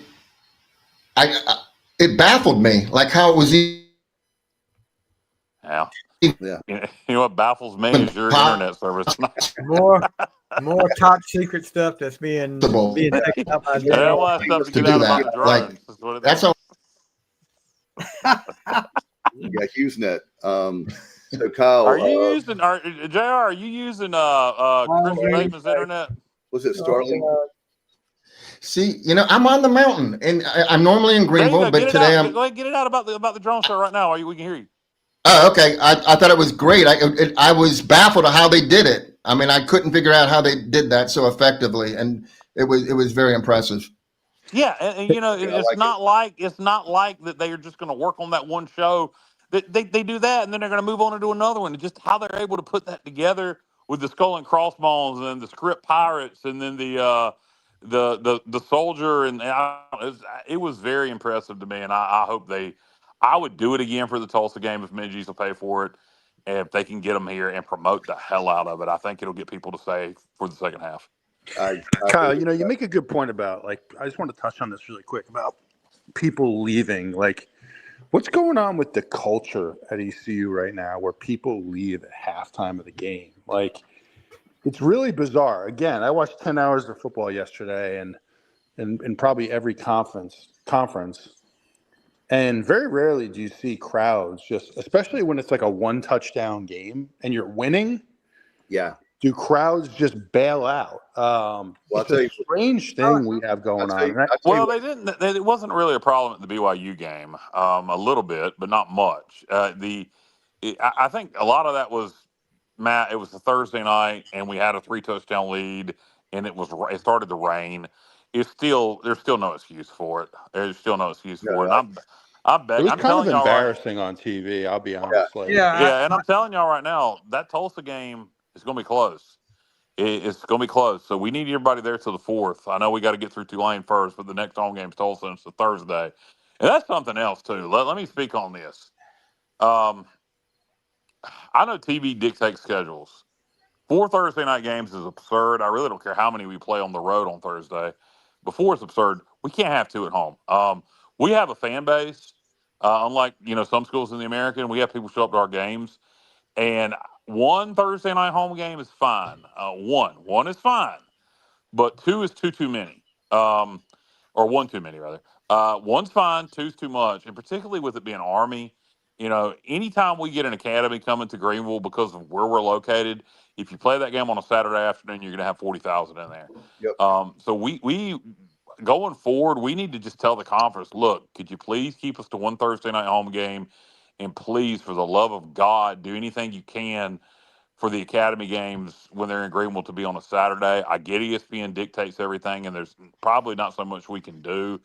it baffled me, like how it was Yeah. Yeah. You know what baffles me is your internet service. More top secret stuff that's being taken up by They don't want stuff to get out about the drones. That's what it That's is. Yeah, HughesNet. So Kyle, Are you using? JR? Are you using Christian Bateman's internet? Was it Starlink? See, I'm on the mountain, and I'm normally in Greenville, but today I'm. Go ahead, get it out about the drone show right now. We can hear you. Oh, okay. I thought it was great. I was baffled at how they did it. I mean, I couldn't figure out how they did that so effectively, and it was very impressive. Yeah, and it's not like that they are just going to work on that one show. They do that, and then they're going to move on to do another one. And just how they're able to put that together with the skull and crossbones, and then the script pirates, and then the soldier, and it was very impressive to me. And I hope I would do it again for the Tulsa game if Minji's will pay for it, and if they can get them here and promote the hell out of it. I think it'll get people to stay for the second half. Kyle, you make a good point about, I just want to touch on this really quick about people leaving. What's going on with the culture at ECU right now where people leave at halftime of the game? It's really bizarre. Again, I watched 10 hours of football yesterday and probably every conference. And very rarely do you see crowds especially when it's like a one touchdown game and you're winning. Yeah. Do crowds just bail out? It's a strange thing we have going on. Right? Well, they didn't. It wasn't really a problem at the BYU game. A little bit, but not much. I think a lot of that was, Matt. It was a Thursday night, and we had a 3-touchdown lead, and it started to rain. There's still no excuse for it. There's still no excuse for it. And it was kind of embarrassing on TV. I'll be honest. And I'm telling y'all right now, that Tulsa game is going to be close. It's going to be close. So we need everybody there till the 4th. I know we got to get through Tulane first, but the next home game is Tulsa, and it's a Thursday. And that's something else, too. Let me speak on this. I know TV dictates schedules. 4 Thursday night games is absurd. I really don't care how many we play on the road on Thursday. Before it's absurd. We can't have 2 at home. We have a fan base. Unlike, some schools in the American, we have people show up to our games. And 1 Thursday night home game is fine. One is fine, but 2 is too many. Or 1 too many rather. 1's fine, 2's too much, and particularly with it being Army, anytime we get an academy coming to Greenville because of where we're located, if you play that game on a Saturday afternoon, you're going to have 40,000 in there. Yep. So we going forward, we need to just tell the conference, look, could you please keep us to one Thursday night home game, and please, for the love of God, do anything you can for the academy games when they're in Greenville to be on a Saturday. I get ESPN dictates everything, and there's probably not so much we can do.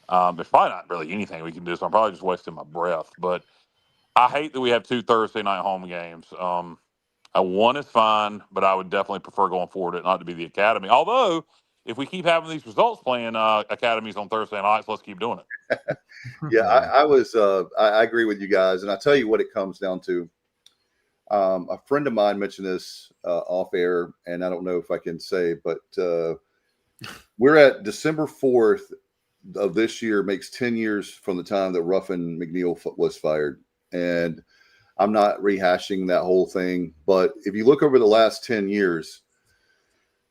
There's probably not really anything we can do, so I'm probably just wasting my breath. But I hate that we have 2 Thursday night home games. One is fine, but I would definitely prefer going forward it not to be the academy. Although, if we keep having these results playing academies on Thursday nights, let's keep doing it. Yeah, I agree with you guys, and I tell you what it comes down to. A friend of mine mentioned this off air, and I don't know if I can say, but we're at December 4th of this year, makes 10 years from the time that Ruffin McNeil was fired. And I'm not rehashing that whole thing, but if you look over the last 10 years,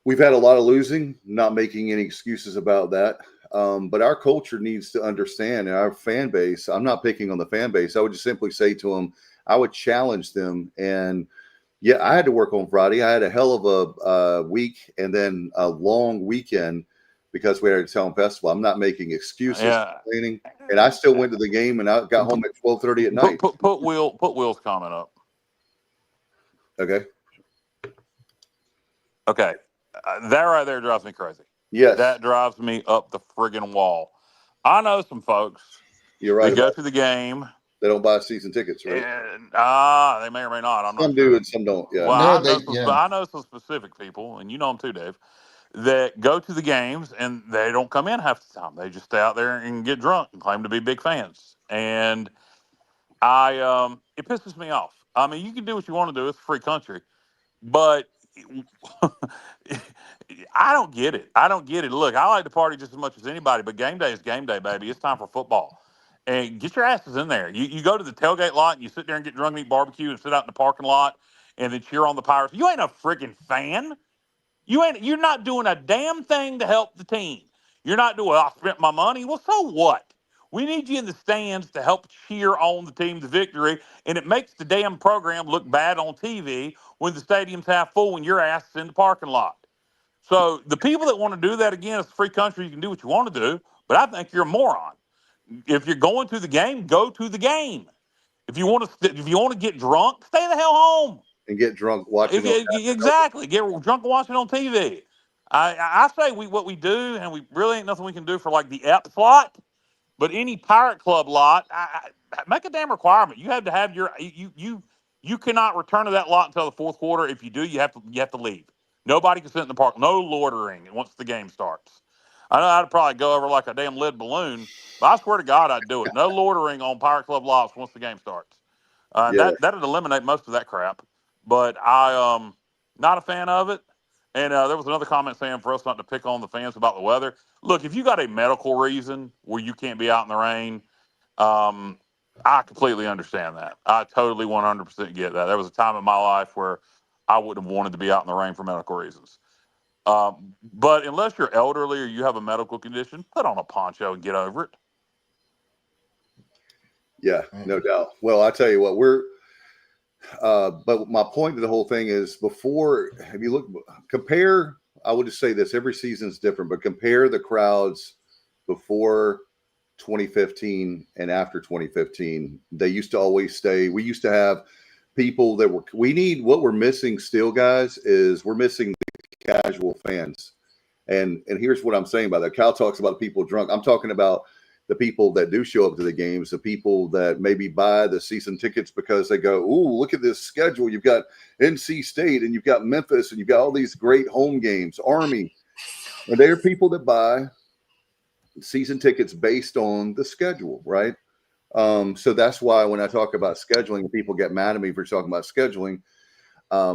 we've had a lot of losing, not making any excuses about that. But our culture needs to understand, and our fan base, I'm not picking on the fan base. I would just simply say to them, I would challenge them. And yeah, I had to work on Friday. I had a hell of a week and then a long weekend because we had a town festival. I'm not making excuses, complaining, and I still went to the game, and I got home at 12:30 at night. Put Will's comment up. Okay. That right there drives me crazy. Yes. That drives me up the friggin' wall. I know some folks. You're right. They go to the game. They don't buy season tickets, right? And, they may or may not. I'm not some sure. do and some don't. Yeah. Well, No, I know some specific people, and you know them too, Dave, that go to the games and they don't come in half the time. They just stay out there and get drunk and claim to be big fans. And it pisses me off. I mean, you can do what you want to do. It's a free country. But I don't get it. Look, I like to party just as much as anybody, but game day is game day, baby. It's time for football. And get your asses in there. You go to the tailgate lot and you sit there and get drunk and eat barbecue and sit out in the parking lot and then cheer on the Pirates. You ain't a freaking fan. You're not doing a damn thing to help the team. You're not doing, I spent my money. Well, so what? We need you in the stands to help cheer on the team's victory, and it makes the damn program look bad on TV when the stadium's half full when your ass is in the parking lot. So the people that want to do that, again, it's a free country. You can do what you want to do, but I think you're a moron. If you're going to the game, go to the game. If you want to get drunk, stay the hell home. And get drunk watching. Exactly. Get drunk watching on TV. I say what we do, and we really ain't nothing we can do for like the Epps lot, but any Pirate Club lot, make a damn requirement. You have to have you cannot return to that lot until the fourth quarter. If you do, you have to leave. Nobody can sit in the park. No loitering once the game starts. I know I'd probably go over like a damn lead balloon, but I swear to God I'd do it. No loitering on Pirate Club lots once the game starts. That'd eliminate most of that crap. But I not a fan of it. And there was another comment saying for us not to pick on the fans about the weather. Look, if you got a medical reason where you can't be out in the rain, I completely understand that. I totally 100% get that. There was a time in my life where I wouldn't have wanted to be out in the rain for medical reasons. But unless you're elderly or you have a medical condition, put on a poncho and get over it. Yeah, no doubt. Well, I tell you what, but my point to the whole thing is if you compare, I would just say this, every season is different, but compare the crowds before 2015 and after 2015. They used to always stay. We used to have people what we're missing still, guys, is we're missing the casual fans. And here's what I'm saying by that. Kyle talks about people drunk. I'm talking about the people that do show up to the games, the people that maybe buy the season tickets because they go, ooh, look at this schedule. You've got NC State and you've got Memphis and you've got all these great home games, Army. And there are people that buy season tickets based on the schedule, right? So that's why when I talk about scheduling, people get mad at me for talking about scheduling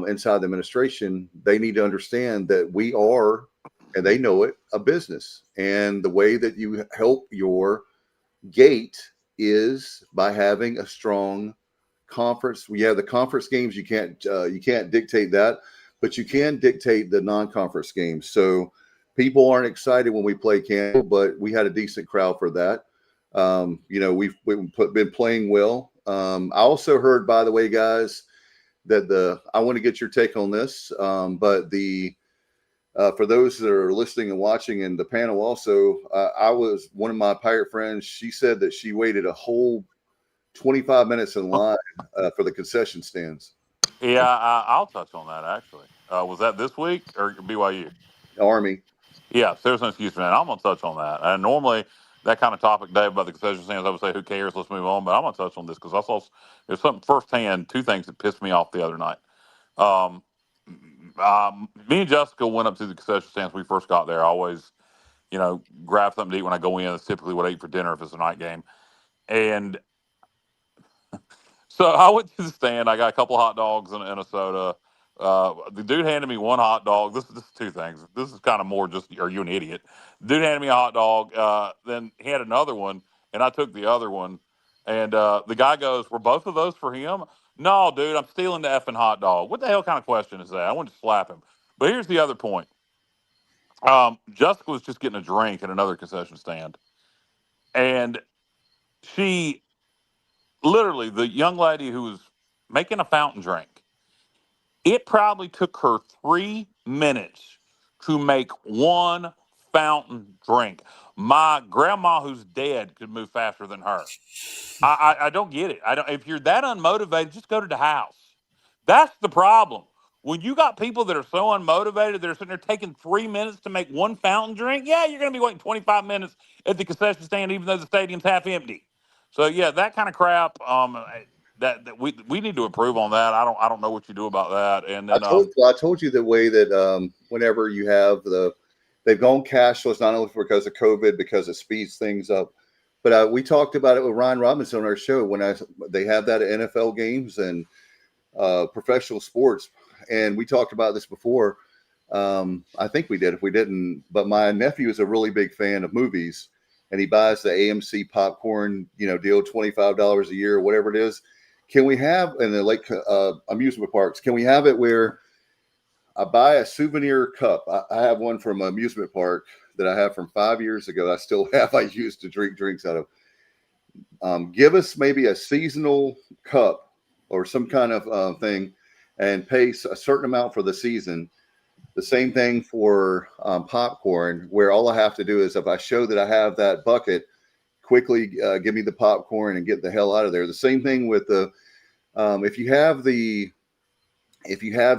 inside the administration. They need to understand that we are, and they know it, a business. And the way that you help your gate is by having a strong conference. We have the conference games. You can't dictate that, but you can dictate the non-conference games. So people aren't excited when we play Campbell, but we had a decent crowd for that. We've been playing well, I also heard, by the way, guys, that I want to get your take on this, but for those that are listening and watching and the panel also, I was one of my Pirate friends. She said that she waited a whole 25 minutes in line for the concession stands. Yeah, I'll touch on that actually. Was that this week or BYU? Army. Yeah, there's no excuse for that. I'm going to touch on that. And normally, that kind of topic, Dave, about the concession stands, I would say, who cares? Let's move on. But I'm going to touch on this because I saw there's something firsthand, two things that pissed me off the other night. Um, Me and Jessica went up to the concession stands when we first got there. I always, grab something to eat when I go in. That's typically what I eat for dinner if it's a night game. And so I went to the stand. I got a couple hot dogs and a soda. The dude handed me one hot dog. This is two things. This is kind of more just, are you an idiot? The dude handed me a hot dog. Then he had another one, and I took the other one. And the guy goes, "Were both of those for him?" No, dude, I'm stealing the effing hot dog. What the hell kind of question is that? I wanted to slap him. But here's the other point. Jessica was just getting a drink at another concession stand, and she literally, the young lady who was making a fountain drink, it probably took her 3 minutes to make one fountain drink. My grandma, who's dead, could move faster than her. I don't get it. I don't. If you're that unmotivated, just go to the house. That's the problem. When you got people that are so unmotivated, they're sitting there taking 3 minutes to make one fountain drink. Yeah, you're going to be waiting 25 minutes at the concession stand, even though the stadium's half empty. So yeah, that kind of crap. That we need to improve on that. I don't know what you do about that. And then I told you the way that whenever you have they've gone cashless, not only because of COVID, because it speeds things up. But we talked about it with Ryan Robinson on our show when they have that at NFL games and professional sports. And we talked about this before. I think we did. If we didn't, but my nephew is a really big fan of movies, and he buys the AMC popcorn, deal, $25 a year, whatever it is. Can we have in the lake amusement parks? Can we have it where I buy a souvenir cup? I have one from an amusement park that I have from 5 years ago. I still have. I used to drink drinks out of. Give us maybe a seasonal cup or some kind of thing, and pay a certain amount for the season. The same thing for popcorn, where all I have to do is if I show that I have that bucket, quickly give me the popcorn and get the hell out of there. The same thing with the if you have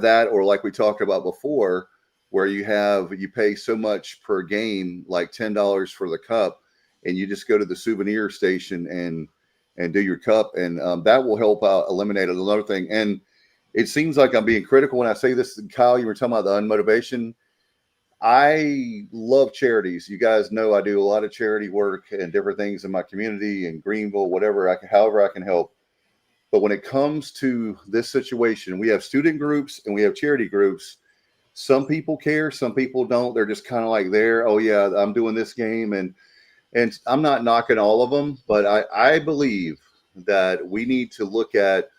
that, or like we talked about before, where you pay so much per game, like $10 for the cup, and you just go to the souvenir station and do your cup, and that will help out eliminate another thing. And it seems like I'm being critical when I say this, Kyle. You were talking about the unmotivation. I love charities. You guys know I do a lot of charity work and different things in my community in Greenville, however I can help. But when it comes to this situation, we have student groups and we have charity groups. Some people care, some people don't. They're just kind of like there. Oh yeah, I'm doing this game, and I'm not knocking all of them, but I believe that we need to look at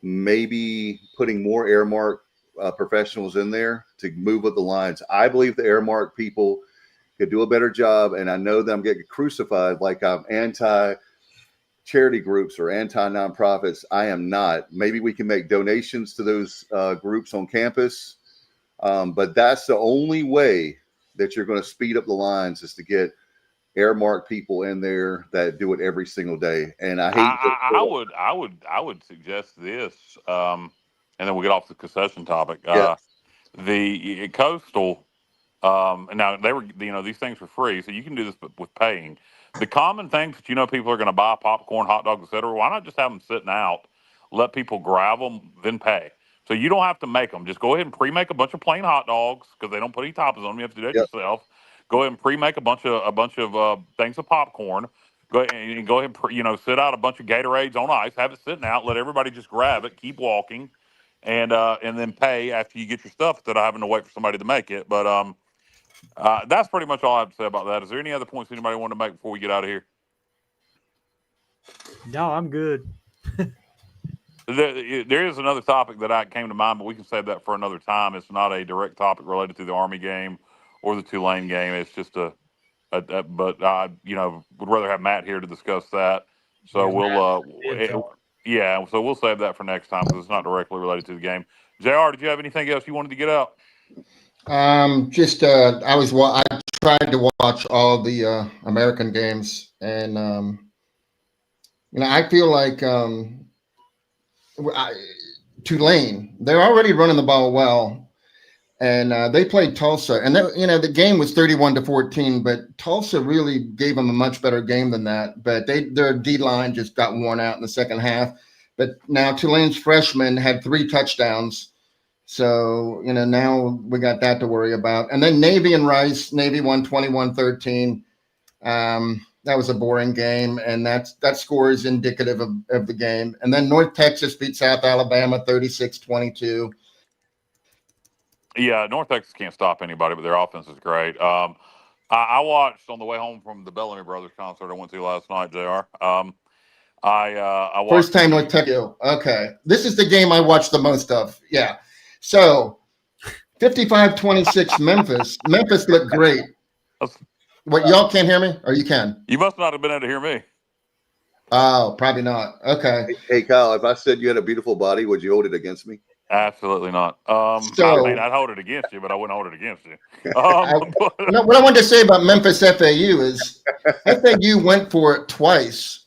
maybe putting more Airmark professionals in there to move up the lines. I believe the Airmark people could do a better job, and I know that I'm getting crucified like I'm anti-charity groups or anti-nonprofits. I am not. Maybe we can make donations to those groups on campus, but that's the only way that you're going to speed up the lines, is to get Airmark people in there that do it every single day. And I hate. I would suggest this, and then we'll get off the concession topic. Yeah. The Coastal, now they were, these things were free, so you can do this with paying. The common things that people are going to buy, popcorn, hot dogs, etc. Why not just have them sitting out, let people grab them, then pay? So you don't have to make them. Just go ahead and pre-make a bunch of plain hot dogs, because they don't put any toppings on them. You have to do that yourself. Go ahead and pre-make a bunch of things of popcorn. Go ahead and sit out a bunch of Gatorades on ice. Have it sitting out. Let everybody just grab it. Keep walking, and then pay after you get your stuff, instead of having to wait for somebody to make it. But that's pretty much all I have to say about that. Is there any other points anybody want to make before we get out of here? No, I'm good. There is another topic that came to mind, but we can save that for another time. It's not a direct topic related to the Army game or the Tulane game. It's just but I would rather have Matt here to discuss that. So Yeah, we'll Yeah, so we'll save that for next time because it's not directly related to the game. JR, did you have anything else you wanted to get out? I tried to watch all the American games, and I feel like Tulane, they're already running the ball well, and they played Tulsa, and the game was 31-14, but Tulsa really gave them a much better game than that. But their D line just got worn out in the second half. But now Tulane's freshmen had 3 touchdowns. So, now we got that to worry about. And then Navy and Rice, Navy won 21-13. That was a boring game, and that score is indicative of the game. And then North Texas beat South Alabama 36-22. Yeah, North Texas can't stop anybody, but their offense is great. I watched on the way home from the Bellamy Brothers concert I went to last night, JR. I watched First time North Texas. Okay. This is the game I watched the most of. Yeah. So 55-26 Memphis. Memphis looked great. What, y'all can't hear me? Or you can? You must not have been able to hear me. Oh, probably not. Okay. Hey, Kyle, if I said you had a beautiful body, would you hold it against me? Absolutely not. I'd hold it against you, but I wouldn't hold it against you. What I wanted to say about Memphis FAU is FAU went for it twice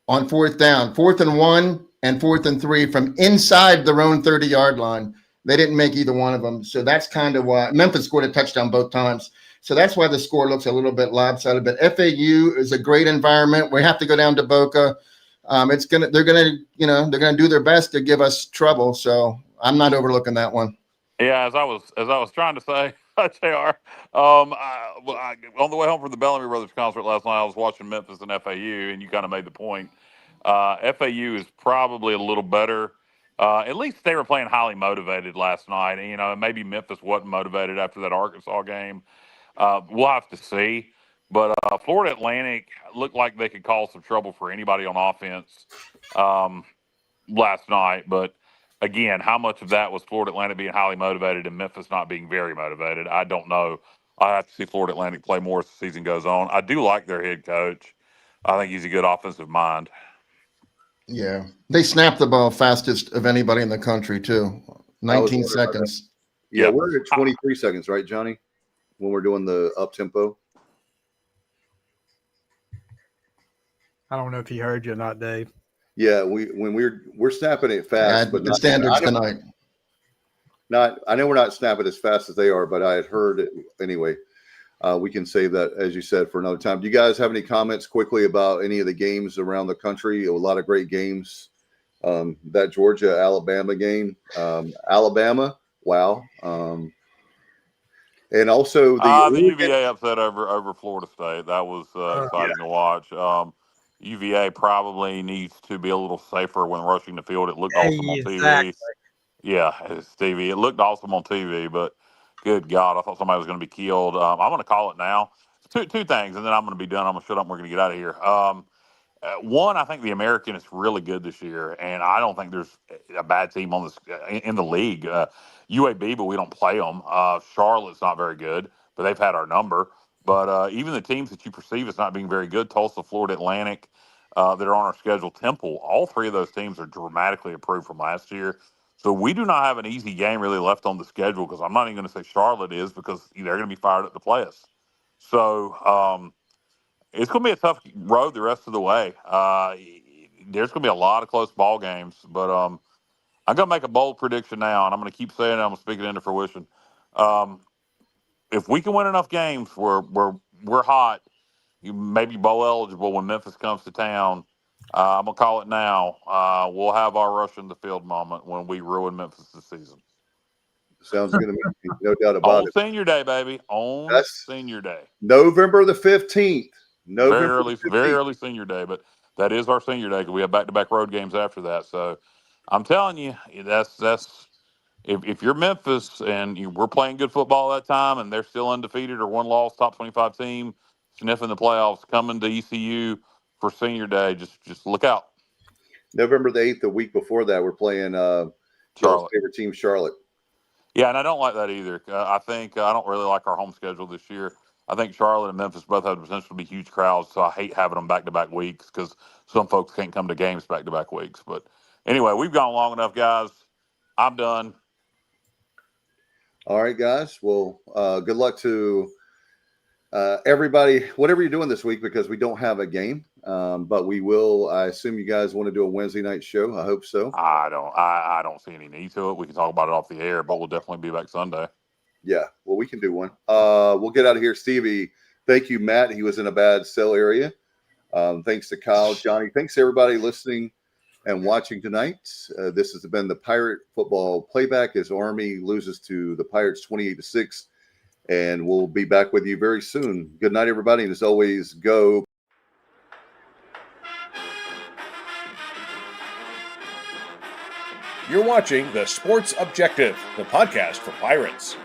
on 4th down, 4th and 1 and 4th and 3 from inside their own 30-yard line. They didn't make either one of them. So that's kind of why Memphis scored a touchdown both times. So that's why the score looks a little bit lopsided. But FAU is a great environment. We have to go down to Boca. They're gonna do their best to give us trouble. So I'm not overlooking that one. Yeah, as I was trying to say, JR, on the way home from the Bellamy Brothers concert last night, I was watching Memphis and FAU, and you kind of made the point. FAU is probably a little better. At least they were playing highly motivated last night. And, maybe Memphis wasn't motivated after that Arkansas game. We'll have to see. But Florida Atlantic looked like they could cause some trouble for anybody on offense last night. But again, how much of that was Florida Atlantic being highly motivated and Memphis not being very motivated? I don't know. I have to see Florida Atlantic play more as the season goes on. I do like their head coach. I think he's a good offensive mind. Yeah. They snapped the ball fastest of anybody in the country, too. 19 seconds. Yeah, we're at 23 seconds, right, Johnny? When we're doing the up tempo. I don't know if he heard you or not, Dave. Yeah, we're snapping it fast, but the standards tonight. I know we're not snapping as fast as they are, but I had heard it anyway. We can save that, as you said, for another time. Do you guys have any comments quickly about any of the games around the country? A lot of great games. That Georgia-Alabama game. Alabama, wow. And also the UVA upset over Florida State. That was exciting to watch. UVA probably needs to be a little safer when rushing the field. It looked awesome on TV. Yeah, Stevie. It looked awesome on TV, but good God, I thought somebody was going to be killed. I'm going to call it now. Two things, and then I'm going to be done. I'm going to shut up and we're going to get out of here. One, I think the American is really good this year, and I don't think there's a bad team on this in the league. UAB, but we don't play them. Charlotte's not very good, but they've had our number. But even the teams that you perceive as not being very good, Tulsa, Florida Atlantic, that are on our schedule, Temple, all three of those teams are dramatically improved from last year. So we do not have an easy game really left on the schedule because I'm not even going to say Charlotte is because they're going to be fired up to play us. So it's going to be a tough road the rest of the way. There's going to be a lot of close ball games, but I'm going to make a bold prediction now, and I'm going to keep saying it. I'm going to speak it into fruition. If we can win enough games where we're hot, you may be bowl eligible when Memphis comes to town. I'm going to call it now. We'll have our rush in the field moment when we ruin Memphis this season. Sounds good to me. No doubt about it. On Senior Day, baby. On Senior Day. November the 15th. Very early Senior Day, but that is our Senior Day because we have back-to-back road games after that. So I'm telling you, that's if you're Memphis and we're playing good football at that time and they're still undefeated or one loss, top 25 team, sniffing the playoffs, coming to ECU for Senior Day, just look out. November the 8th, the week before that, we're playing Charlotte. Favorite team, Charlotte. Yeah, and I don't like that either. I think I don't really like our home schedule this year. I think Charlotte and Memphis both have the potential to be huge crowds, so I hate having them back-to-back weeks because some folks can't come to games back-to-back weeks. But Anyway, we've gone long enough, guys. I'm done. All right, guys. Well, good luck to everybody, whatever you're doing this week, because we don't have a game. But we will. I assume you guys want to do a Wednesday night show. I hope so. I don't see any need to it. We can talk about it off the air, but we'll definitely be back Sunday. Yeah, well, we can do one. We'll get out of here, Stevie. Thank you, Matt. He was in a bad cell area. Thanks to Kyle, Johnny. Thanks to everybody listening and watching tonight. This has been the Pirate Football Playback as Army loses to the Pirates 28-6. And we'll be back with you very soon. Good night, everybody. And as always, go. You're watching The Sports Objective, the podcast for Pirates.